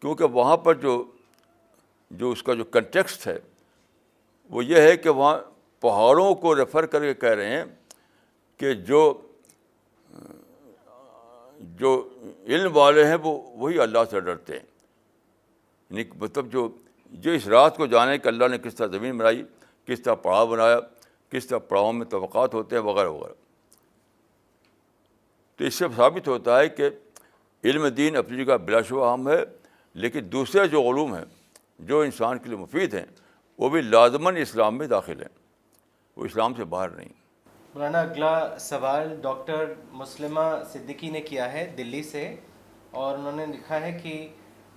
کیونکہ وہاں پر جو اس کا جو کنٹیکسٹ ہے وہ یہ ہے کہ وہاں پہاڑوں کو ریفر کر کے کہہ رہے ہیں کہ جو علم والے ہیں وہی اللہ سے ڈرتے ہیں. یعنی مطلب جو اس رات کو جانے کہ اللہ نے کس طرح زمین بنائی، کس طرح پڑاؤ بنایا، کس طرح پڑاؤں میں طبقات ہوتے ہیں، وغیرہ وغیرہ. تو اس سے ثابت ہوتا ہے کہ علم دین اپنی جگہ بلا شبہ اہم ہے، لیکن دوسرے جو علوم ہیں جو انسان کے لیے مفید ہیں وہ بھی لازماً اسلام میں داخل ہیں، وہ اسلام سے باہر نہیں. مولانا اگلا سوال ڈاکٹر مسلمہ صدیقی نے کیا ہے دلی سے، اور انہوں نے لکھا ہے کہ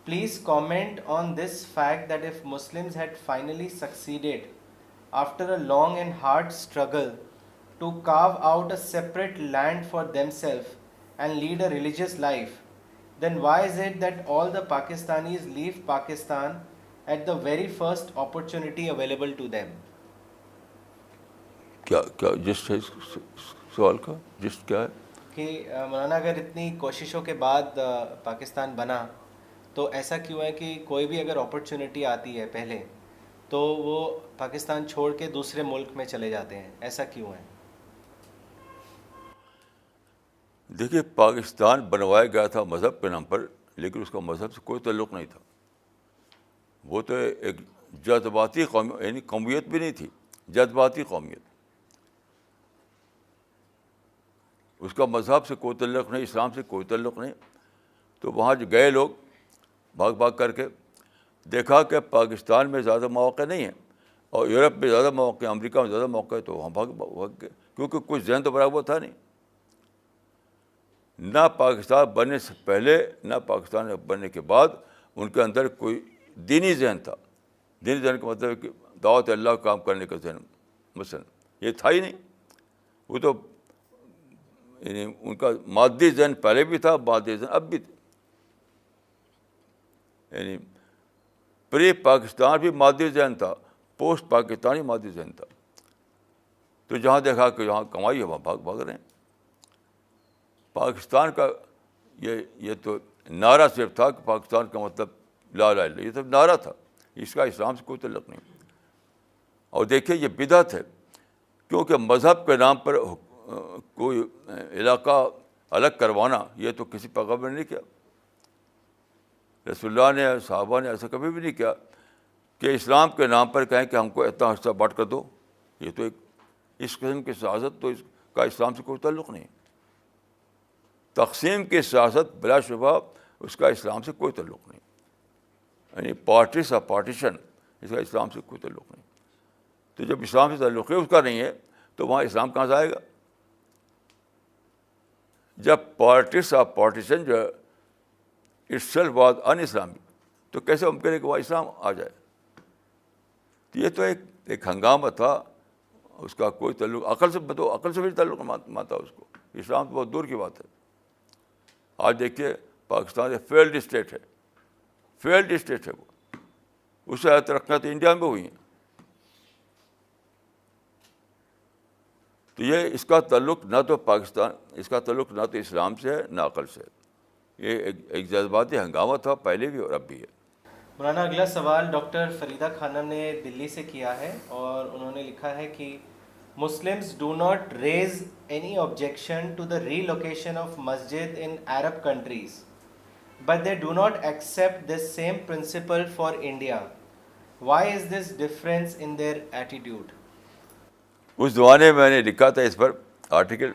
please comment on this fact that if Muslims had finally succeeded after a long and hard struggle to carve out a separate land for them self and lead a religious life, then why is it that all the Pakistanis leave Pakistan at the very first opportunity available to them? کیا جس ہے سوال کا جس کیا ہے کہ مولانا اگر اتنی کوششوں کے بعد پاکستان بنا تو ایسا کیوں ہے کہ کوئی بھی اگر اپرچونٹی آتی ہے پہلے تو وہ پاکستان چھوڑ کے دوسرے ملک میں چلے جاتے ہیں، ایسا کیوں ہے؟ دیکھیے، پاکستان بنوایا گیا تھا مذہب کے نام پر، لیکن اس کا مذہب سے کوئی تعلق نہیں تھا. وہ تو ایک جذباتی یعنی قومیت بھی نہیں تھی، جذباتی قومیت. اس کا مذہب سے کوئی تعلق نہیں، اسلام سے کوئی تعلق نہیں. تو وہاں جو گئے لوگ بھاگ بھاگ کر کے دیکھا کہ پاکستان میں زیادہ مواقع نہیں ہیں اور یورپ میں زیادہ مواقع ہیں، امریکہ میں زیادہ موقع ہے، تو وہاں بھاگ گئے، کیونکہ کچھ ذہن تو برابر تھا نہیں. نہ پاکستان بننے سے پہلے نہ پاکستان بننے کے بعد ان کے اندر کوئی دینی ذہن تھا. دینی ذہن کا مطلب ہے کہ دعوت اللہ کا کام کرنے کا ذہن مثلاً یہ تھا ہی نہیں. وہ تو یعنی ان کا مادی ذہن پہلے بھی تھا، مادی ذہن اب بھی تھا. یعنی پری پاکستان بھی مادی ذہن تھا، پوسٹ پاکستانی مادی ذہن تھا. تو جہاں دیکھا کہ جہاں کمائی ہے وہاں بھاگ رہے ہیں. پاکستان کا یہ تو نعرہ صرف تھا کہ پاکستان کا مطلب لا الہ الا اللہ، یہ سب نعرہ تھا، اس کا اسلام سے کوئی تعلق نہیں. اور دیکھیے یہ بدعت ہے، کیونکہ مذہب کے نام پر کوئی علاقہ الگ کروانا یہ تو کسی پیغمبر نے نہیں کیا. رسول اللہ نے صحابہ نے ایسا کبھی بھی نہیں کیا کہ اسلام کے نام پر کہیں کہ ہم کو اتنا حصہ بانٹ کر دو. یہ تو اس قسم کی سیاست تو اس کا اسلام سے کوئی تعلق نہیں. تقسیم کی سیاست بلا شبہ اس کا اسلام سے کوئی تعلق نہیں. یعنی پارٹیز آف پارٹیشن اس کا اسلام سے کوئی تعلق نہیں. تو جب اسلام سے تعلق ہے اس کا نہیں ہے تو وہاں اسلام کہاں سے آئے گا؟ جب پارٹیز آف پارٹیشن جو اٹ سیلف واز ان اسلامی، تو کیسے ممکن ہے کہ وہاں اسلام آ جائے؟ تو یہ تو ایک ہنگامہ تھا، اس کا کوئی تعلق عقل سے بھی تعلق مانتا اس کو. اسلام تو بہت دور کی بات ہے. آج دیکھیے پاکستان ایک فیلڈ اسٹیٹ ہے وہ. اس سے زیادہ ترقیاں تو انڈیا میں ہوئی ہیں. تو یہ اس کا تعلق نہ تو پاکستان، اس کا تعلق نہ تو اسلام سے ہے نہ عقل سے ہے. یہ ایک جذباتی ہنگامہ تھا پہلے بھی اور اب بھی ہے. مولانا اگلا سوال ڈاکٹر فریدہ خانم نے دلی سے کیا ہے، اور انہوں نے لکھا ہے کہ Muslims do not raise any objection to the relocation of masjid in Arab countries, but they do not accept this same principle for India. Why is this difference in their attitude? اس زمانے میں نے لکھا تھا اس پر article.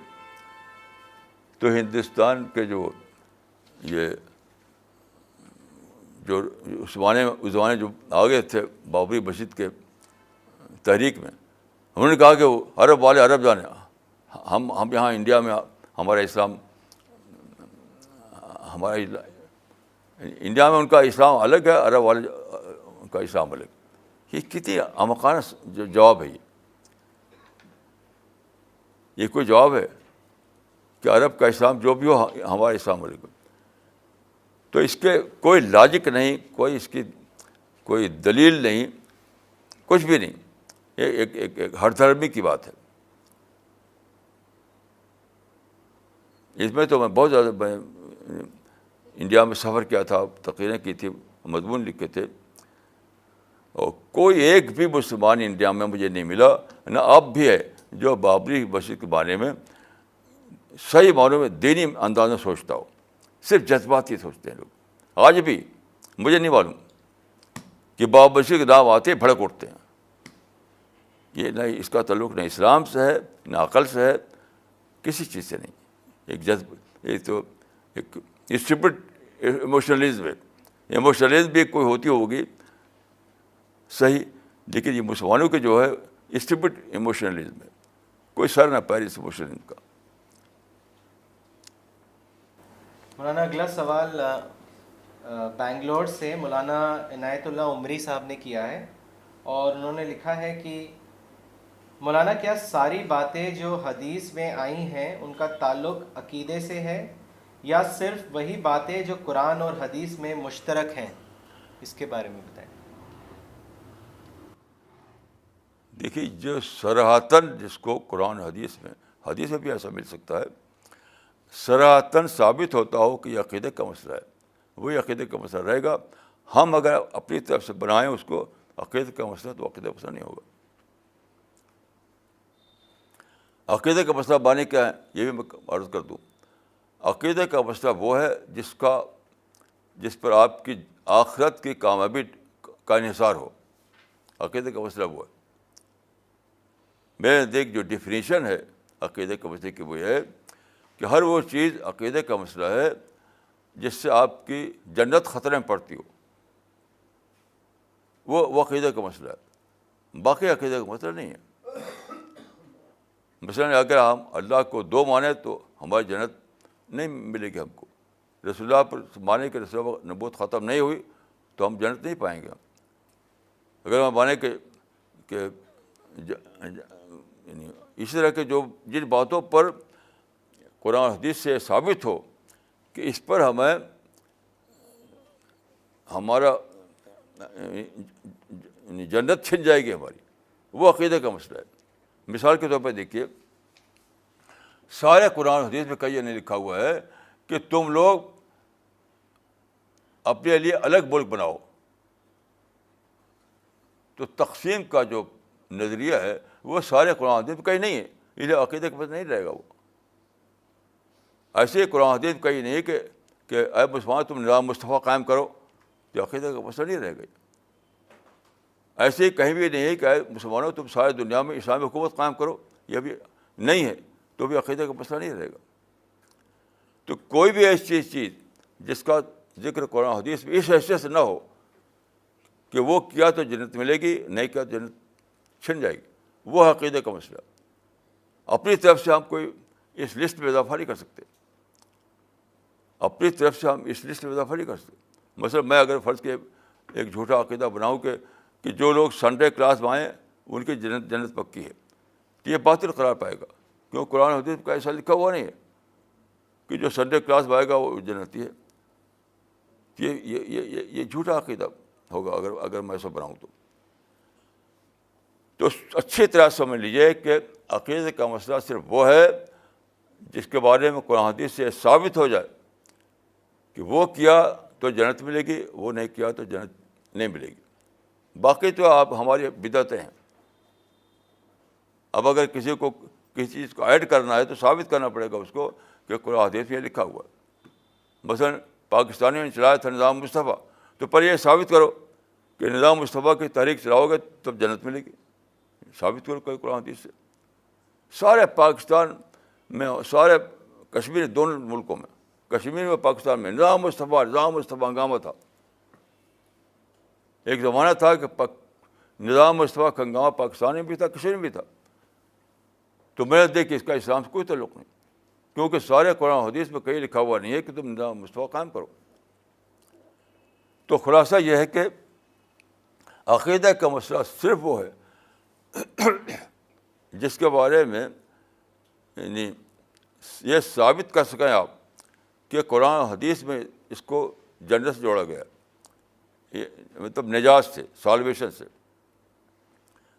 تو ہندوستان کے جو اس زمانے جو آگے تھے بابری مسجد کے تحریک میں، انہوں نے کہا کہ وہ عرب والے عرب جانے، ہم یہاں انڈیا میں ہمارا اسلام، انڈیا میں ان کا اسلام الگ ہے، عرب والے ان کا اسلام الگ. یہ کتنی احمقانہ جواب ہے. یہ کوئی جواب ہے کہ عرب کا اسلام جو بھی ہو ہمارا اسلام الگ ہے؟ تو اس کے کوئی لاجک نہیں، کوئی اس کی کوئی دلیل نہیں، کچھ بھی نہیں. یہ ایک ہر دھرمی کی بات ہے. اس میں تو میں بہت زیادہ انڈیا میں سفر کیا تھا، تقریریں کی تھی، مضمون لکھے تھے، اور کوئی ایک بھی مسلمان انڈیا میں مجھے نہیں ملا، نہ اب بھی ہے، جو بابری مسجد کے بارے میں صحیح معنوں میں دینی انداز میں سوچتا ہو. صرف جذباتی سوچتے ہیں لوگ. آج بھی مجھے نہیں معلوم کہ بابری مسجد کے نام آتے ہی بھڑک اٹھتے ہیں. یہ نہ اس کا تعلق نہ اسلام سے ہے نہ عقل سے ہے، کسی چیز سے نہیں. ایک تو ایک اسٹوپڈ ایموشنلزم ہے. ایموشنلزم بھی کوئی ہوتی ہوگی صحیح، لیکن یہ مسلمانوں کے جو ہے اسٹوپڈ ایموشنلزم ہے، کوئی سر نہ پیر اس ایموشنلزم کا. مولانا اگلا سوال بنگلور سے مولانا عنایت اللہ عمری صاحب نے کیا ہے، اور انہوں نے لکھا ہے کہ مولانا کیا ساری باتیں جو حدیث میں آئی ہیں ان کا تعلق عقیدے سے ہے، یا صرف وہی باتیں جو قرآن اور حدیث میں مشترک ہیں؟ اس کے بارے میں بتائیں. دیکھیے، جو صراحتاً جس کو قرآن حدیث میں بھی ایسا مل سکتا ہے، صراحتاً ثابت ہوتا ہو کہ یہ عقیدے کا مسئلہ ہے، وہی عقیدے کا مسئلہ رہے گا. ہم اگر اپنی طرف سے بنائیں اس کو عقیدے کا مسئلہ، تو عقیدے کا مسئلہ نہیں ہوگا. عقیدے کا مسئلہ بنانے کیا ہے یہ بھی میں عرض کر دوں. عقیدے کا مسئلہ وہ ہے جس پر آپ کی آخرت کی کامیابی کا انحصار ہو. عقیدے کا مسئلہ وہ ہے. میرے نزدیک جو ڈیفینیشن ہے عقیدے کے مسئلے کی وہ ہے کہ ہر وہ چیز عقیدے کا مسئلہ ہے جس سے آپ کی جنت خطرے میں پڑتی ہو، وہ عقیدے کا مسئلہ ہے. باقی عقیدے کا مسئلہ نہیں ہے. مثلاً اگر ہم اللہ کو دو مانیں تو ہماری جنت نہیں ملے گی ہم کو. رسول اللہ پر مانے کہ رسول اللہ نبوت ختم نہیں ہوئی تو ہم جنت نہیں پائیں گے. اگر ہم مانیں کہ یعنی اسی طرح کے جن باتوں پر قرآن حدیث سے ثابت ہو کہ اس پر ہمارا جنت چھن جائے گی ہماری، وہ عقیدے کا مسئلہ ہے. مثال کے طور پہ دیکھیے، سارے قرآن حدیث میں کہیں نہیں لکھا ہوا ہے کہ تم لوگ اپنے لیے الگ ملک بناؤ. تو تقسیم کا جو نظریہ ہے وہ سارے قرآن حدیث میں کہیں نہیں ہے، اس لیے عقیدے کا مسئلہ نہیں رہے گا. وہ ایسے ہی قرآن حدیث میں کہیں نہیں کہ اے مسلمان تم نظام مصطفیٰ قائم کرو، تو عقیدے کا مسئلہ نہیں رہے گا. ایسے ہی کہیں بھی نہیں ہے کہ اے مسلمانوں تم ساری دنیا میں اسلامی حکومت قائم کرو، یہ بھی نہیں ہے، تو بھی عقیدے کا مسئلہ نہیں رہے گا. تو کوئی بھی ایسی چیز جس کا ذکر قرآن حدیث میں اس حیثیت سے نہ ہو کہ وہ کیا تو جنت ملے گی، نہیں کیا تو جنت چھن جائے گی، وہ عقیدے کا مسئلہ. اپنی طرف سے ہم کوئی اس لسٹ میں اضافہ نہیں کر سکتے. اپنی طرف سے ہم اس لسٹ میں اضافہ نہیں کر سکتے. مثلا میں اگر فرض کے ایک جھوٹا عقیدہ بناؤں کہ جو لوگ سنڈے کلاس میں آئیں ان کی جنت پکی ہے، تو یہ باطل قرار پائے گا، کیوں قرآن حدیث کا ایسا لکھا ہوا نہیں ہے کہ جو سنڈے کلاس میں آئے گا وہ جنتی ہے. یہ جھوٹا عقیدہ ہوگا اگر میں ایسا بناؤں تو. تو اچھی طرح سمجھ لیجیے کہ عقیدے کا مسئلہ صرف وہ ہے جس کے بارے میں قرآن حدیث سے ثابت ہو جائے کہ وہ کیا تو جنت ملے گی, وہ نہیں کیا تو جنت نہیں ملے گی. باقی تو آپ ہماری بدعتیں ہیں. اب اگر کسی کو کسی چیز کو ایڈ کرنا ہے تو ثابت کرنا پڑے گا اس کو کہ قرآن حدیث میں لکھا ہوا ہے. مثلاً پاکستانیوں نے چلایا تھا نظام مصطفیٰ, تو پر یہ ثابت کرو کہ نظام مصطفیٰ کی تحریک چلاؤ گے تب جنت ملے گی. ثابت کرو کوئی قرآن حدیث سے. سارے پاکستان میں, سارے کشمیر, دونوں ملکوں میں, کشمیر میں پاکستان میں نظام مصطفیٰ ہنگامہ تھا. ایک زمانہ تھا کہ نظام مصطفیٰ کا ہنگامہ پاکستان میں بھی تھا, کشمیر میں بھی تھا. تو میں نے دیکھی اس کا اسلام سے کوئی تعلق نہیں, کیونکہ سارے قرآن حدیث میں کہیں لکھا ہوا نہیں ہے کہ تم نظام مصطفیٰ قائم کرو. تو خلاصہ یہ ہے کہ عقیدہ کا مسئلہ صرف وہ ہے جس کے بارے میں یعنی یہ ثابت کر سکیں آپ کہ قرآن حدیث میں اس کو جنت سے جوڑا گیا, مطلب نجات سے, سالویشن سے.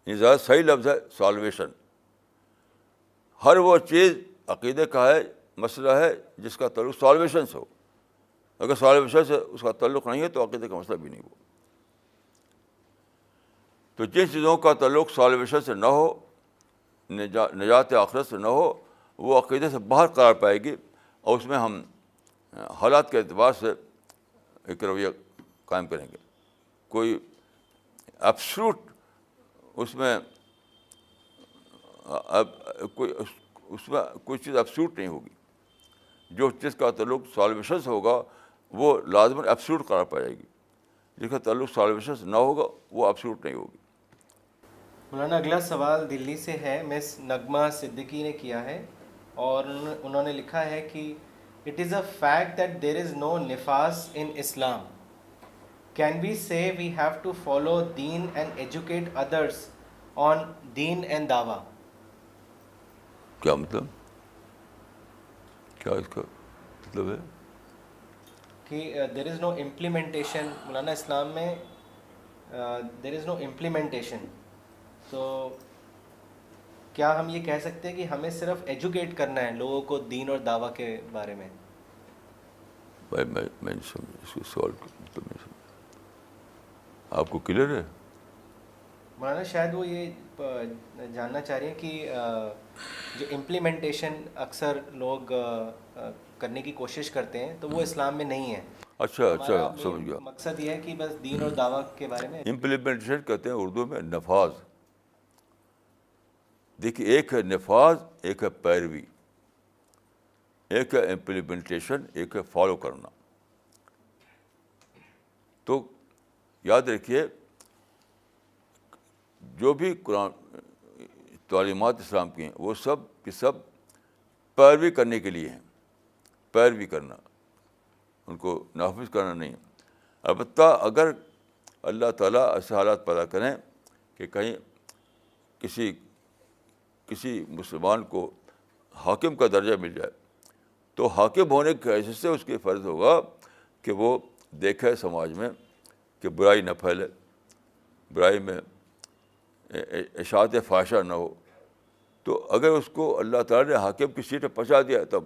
یہ زیادہ صحیح لفظ ہے سالویشن. ہر وہ چیز عقیدے کا ہے, مسئلہ ہے جس کا تعلق سالویشن سے ہو. اگر سالویشن سے اس کا تعلق نہیں ہے تو عقیدے کا مسئلہ بھی نہیں ہو. تو جن چیزوں کا تعلق سالویشن سے نہ ہو, نجات آخرت سے نہ ہو, وہ عقیدے سے باہر قرار پائے گی, اور اس میں ہم حالات کے اعتبار سے ایک رویہ قائم کریں گے. کوئی ایبسولوٹ اس میں کوئی چیز ایبسولوٹ نہیں ہوگی. جو چیز کا تعلق سالویشن سے ہوگا وہ لازماً ایبسولوٹ قرار پائے گی, جس کا تعلق سالویشن سے نہ ہوگا وہ ایبسولوٹ نہیں ہوگی. مولانا اگلا سوال دلی سے ہے, مس نغمہ صدیقی نے کیا ہے, اور انہوں نے لکھا ہے کہ it is a fact that there is no نفاس in Islam. Can we say we have to follow دین اینڈ ایجوکیٹ ادرس آن دین اینڈ دعویٰ؟ کیا مطلب, کیا اس کا مطلب ہے کہ دیر از نو امپلیمنٹیشن مولانا اسلام میں, دیر از نو امپلیمنٹیشن. تو کیا ہم یہ کہہ سکتے ہیں کہ ہمیں صرف ایجوکیٹ کرنا ہے لوگوں کو دین اور دعویٰ کے بارے میں؟ بھائی میں نہیں سمجھ اس کو سوال کا مطلب نہیں سمجھ. آپ کو کلیئر ہے؟ مولانا شاید وہ یہ جاننا چاہ رہی ہیں کہ جو امپلیمنٹیشن اکثر لوگ کرنے کی کوشش کرتے ہیں تو وہ اسلام میں نہیں ہے. اچھا اچھا, سمجھ گیا. مقصد یہ ہے کہ بس دین اور دعویٰ کے بارے میں. امپلیمنٹیشن کہتے ہیں اردو میں نفاذ. دیکھیے, ایک ہے نفاذ, ایک ہے پیروی. ایک ہے امپلیمنٹیشن, ایک ہے فالو کرنا. تو یاد رکھیے, جو بھی قرآن تعلیمات اسلام کی ہیں وہ سب کی سب پیروی کرنے کے لیے ہیں. پیروی کرنا, ان کو نافذ کرنا نہیں. البتہ اگر اللہ تعالیٰ ایسے حالات پیدا کریں کہ کہیں کسی مسلمان کو حاکم کا درجہ مل جائے, تو حاکم ہونے کی حیثیت سے اس کی فرض ہوگا کہ وہ دیکھے سماج میں کہ برائی نہ پھیلے, برائی میں اشاعت فحشہ نہ ہو. تو اگر اس کو اللہ تعالیٰ نے حاکم کی سیٹ پہ پہنچا دیا, تب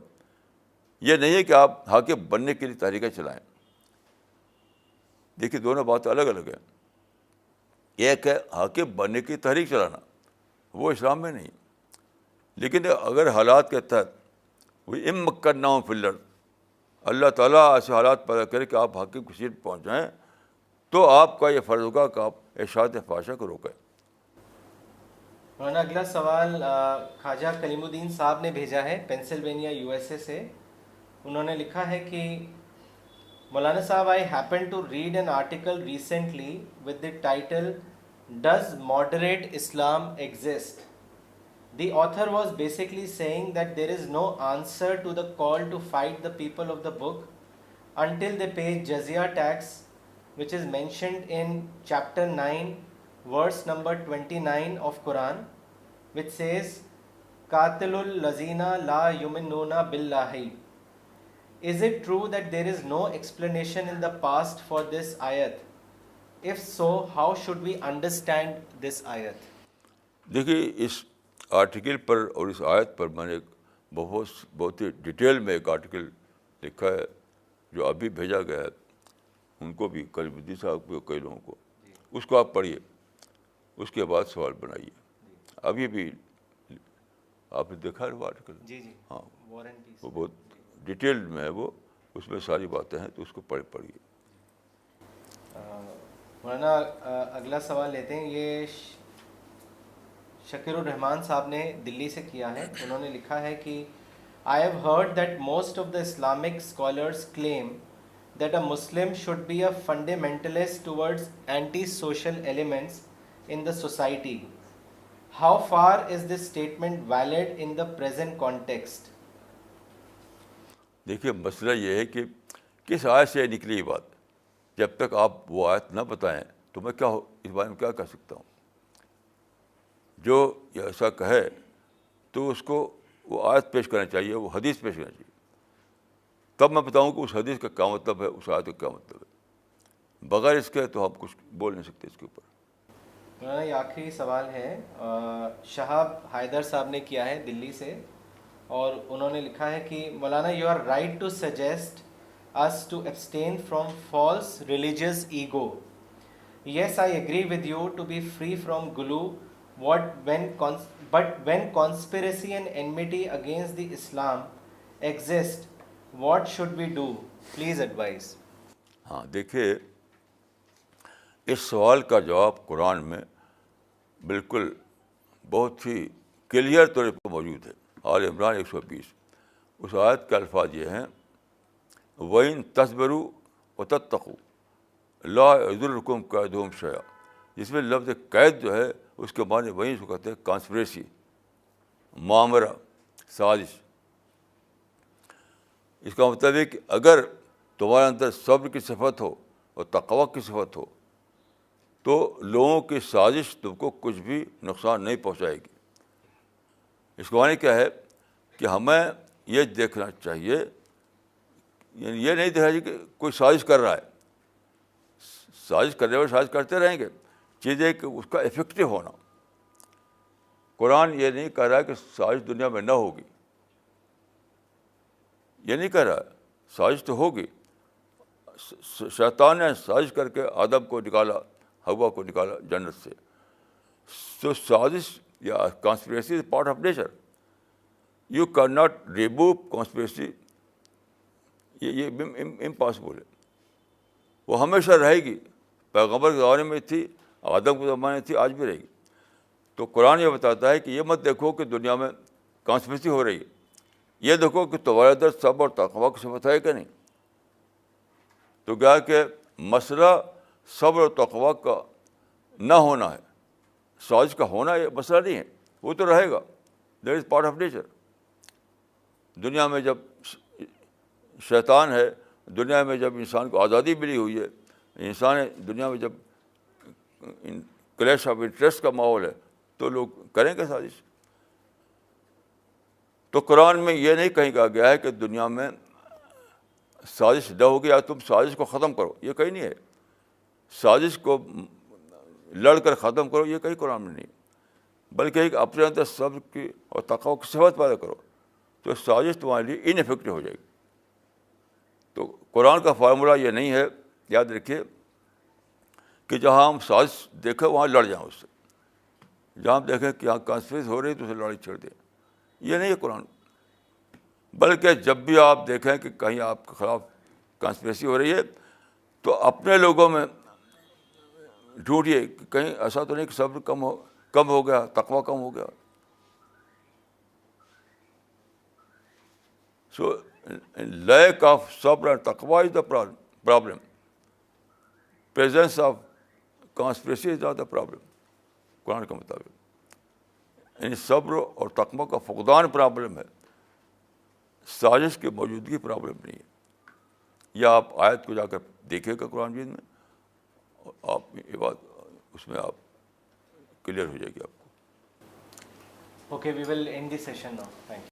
یہ نہیں ہے کہ آپ حاکم بننے کے لیے تحریکیں چلائیں. دیکھیے, دونوں باتیں الگ الگ ہیں. ایک ہے حاکم بننے کی تحریک چلانا, وہ اسلام میں نہیں. لیکن اگر حالات کے تحت وہ مکناہم فی الارض, اللہ تعالیٰ ایسے حالات پیدا کرے کہ آپ حاکم کی سیٹ پہنچ جائیں, تو آپ کا یہ فرض ہوگا کہ آپ اشاعت فحشہ کو روکیں. مولانا اگلا سوال خواجہ کلیم الدین صاحب نے بھیجا ہے پینسلوینیا یو ایس اے سے. انہوں نے لکھا ہے کہ مولانا صاحب, I happen to read an article recently with the title does moderate Islam exist. The author was basically saying that there is no answer to the call to fight the people of the book until they pay jizya tax, which is mentioned in chapter 9 verse number 29 of Quran, which says qatilul lazina la yu'minuna billahi. Is it true that there is no explanation in the past for this ayat? If so, how should we understand this ayat? دیکھیے اس article پر اور اس آیت پر میں نے بہت ہی detail میں ایک article لکھا ہے جو ابھی بھیجا گیا ہے ان کو بھی، کلیم الدین صاحب کو، کئی لوگوں کو. اس کو آپ پڑھیے، اس کے بعد سوال بنائیے. ابھی بھی آپ نے دیکھا ہے وہ آرٹیکل؟ جی جی، ہاں، وار اینڈ پیس. وہ بہت ڈیٹیل میں ہے، وہ اس میں ساری باتیں ہیں، تو اس کو پڑھیے. مولانا اگلا سوال لیتے ہیں. یہ شکیر الرحمان صاحب نے دلی سے کیا ہے. انہوں نے لکھا ہے کہ I have heard that most of the Islamic scholars claim that a Muslim should be a fundamentalist towards anti-social elements in the society. How far is this statement valid in the present context? دیکھیے مسئلہ یہ ہے کہ کس آیت سے نکلی یہ بات. جب تک آپ وہ آیت نہ بتائیں تو میں اس بارے میں کیا کہہ سکتا ہوں. جو ایسا کہے تو اس کو وہ آیت پیش کرنا چاہیے، وہ حدیث پیش کرنا چاہیے، تب میں بتاؤں کہ اس حدیث کا کیا مطلب ہے، اس آیت کا کیا مطلب ہے. بغیر اس کے تو ہم کچھ بول نہیں سکتے اس کے اوپر. مولانا یہ آخری سوال ہے، شہاب حیدر صاحب نے کیا ہے دلی سے، اور انہوں نے لکھا ہے کہ مولانا you are right to suggest us to abstain from false religious ego. Yes, I agree with you to be free from gulu. But when conspiracy and enmity against the Islam exist, what should we do? Please advise. ہاں دیکھیے اس سوال کا جواب قرآن میں بالکل بہت ہی clear طور پر موجود ہے. آل عمران 120. اس آیت کے الفاظ یہ ہیں، وَإِن تَصْبِرُوا وَتَتَّقُوا لَا يَضُرُّكُمْ كَيْدُهُمْ شَيْئًا. جس میں لفظ قید جو ہے اس کے معنی وہیں سے کہتے ہیں کانسپریسی، معامرہ، سازش. اس کا مطلب ہے کہ اگر تمہارے اندر صبر کی صفت ہو اور تقوی کی صفت ہو تو لوگوں کی سازش تم کو کچھ بھی نقصان نہیں پہنچائے گی. اس کا معنی کیا ہے کہ ہمیں یہ دیکھنا چاہیے، یعنی یہ نہیں دیکھنا چاہیے کہ کوئی سازش کر رہا ہے، سازش کرنے والے سازش کرتے رہیں گے. چیز ہے کہ اس کا افیکٹو ہونا. قرآن یہ نہیں کہہ رہا ہے کہ سازش دنیا میں نہ ہوگی، یہ نہیں کہہ رہا ہے. سازش تو ہوگی. شیطان نے سازش کر کے آدم کو نکالا، حوا کو نکالا جنت سے. تو سازش یا conspiracy is part of nature. You can not remove conspiracy. یہ امپاسبل ہے. وہ ہمیشہ رہے گی. پیغمبر کے زمانے میں تھی، آدم کے زمانے میں تھی، آج بھی رہے گی. تو قرآن یہ بتاتا ہے کہ یہ مت دیکھو کہ دنیا میں کانسپریسی ہو رہی ہے، یہ دیکھو کہ تمہارے اندر صبر اور تقوی کی صفت ہے کہ نہیں. تو کیا کہ مسئلہ صبر اور تقوی کا نہ ہونا ہے، سازش کا ہونا یہ مسئلہ نہیں ہے. وہ تو رہے گا، that is part of nature. دنیا میں جب شیطان ہے، دنیا میں جب انسان کو آزادی ملی ہوئی ہے، انسان دنیا میں جب کلیش آف انٹرسٹ کا ماحول ہے تو لوگ کریں گے سازش. تو قرآن میں یہ نہیں کہیں کہا گیا ہے کہ دنیا میں سازش نہ ہوگی یا تم سازش کو ختم کرو، یہ کہیں نہیں ہے. سازش کو لڑ کر ختم کرو، یہ کہیں قرآن میں نہیں. بلکہ ایک اپنے اندر صبر کی اور تقوی کی صفت پیدا کرو تو سازش تمہارے لیے انیفیکٹو ہو جائے گی. تو قرآن کا فارمولہ یہ نہیں ہے، یاد رکھیے، کہ جہاں ہم سازش دیکھیں وہاں لڑ جائیں اس سے. جہاں ہم دیکھیں کہ یہاں کانسپریسی ہو رہی ہے تو اسے لڑائی چھوڑ دیں، یہ نہیں ہے قرآن. بلکہ جب بھی آپ دیکھیں کہ کہیں آپ کے خلاف کانسپریسی ہو رہی ہے تو اپنے لوگوں میں ڈھونڈیے کہ کہیں ایسا تو نہیں کہ صبر کم ہو گیا، تقوی کم ہو گیا. سو لیک آف صبر اینڈ تقوی is the problem. Presence of conspiracy is not the problem قرآن کے مطابق. یعنی صبر اور تقوی کا فقدان پرابلم ہے، سازش کی موجودگی پرابلم نہیں ہے. یا آپ آیت کو جا کر دیکھے گا قرآن مجید میں، آپ یہ بات اس میں آپ کلیئر ہو جائے گی آپ کو. Okay, we will end the session now. Thank you.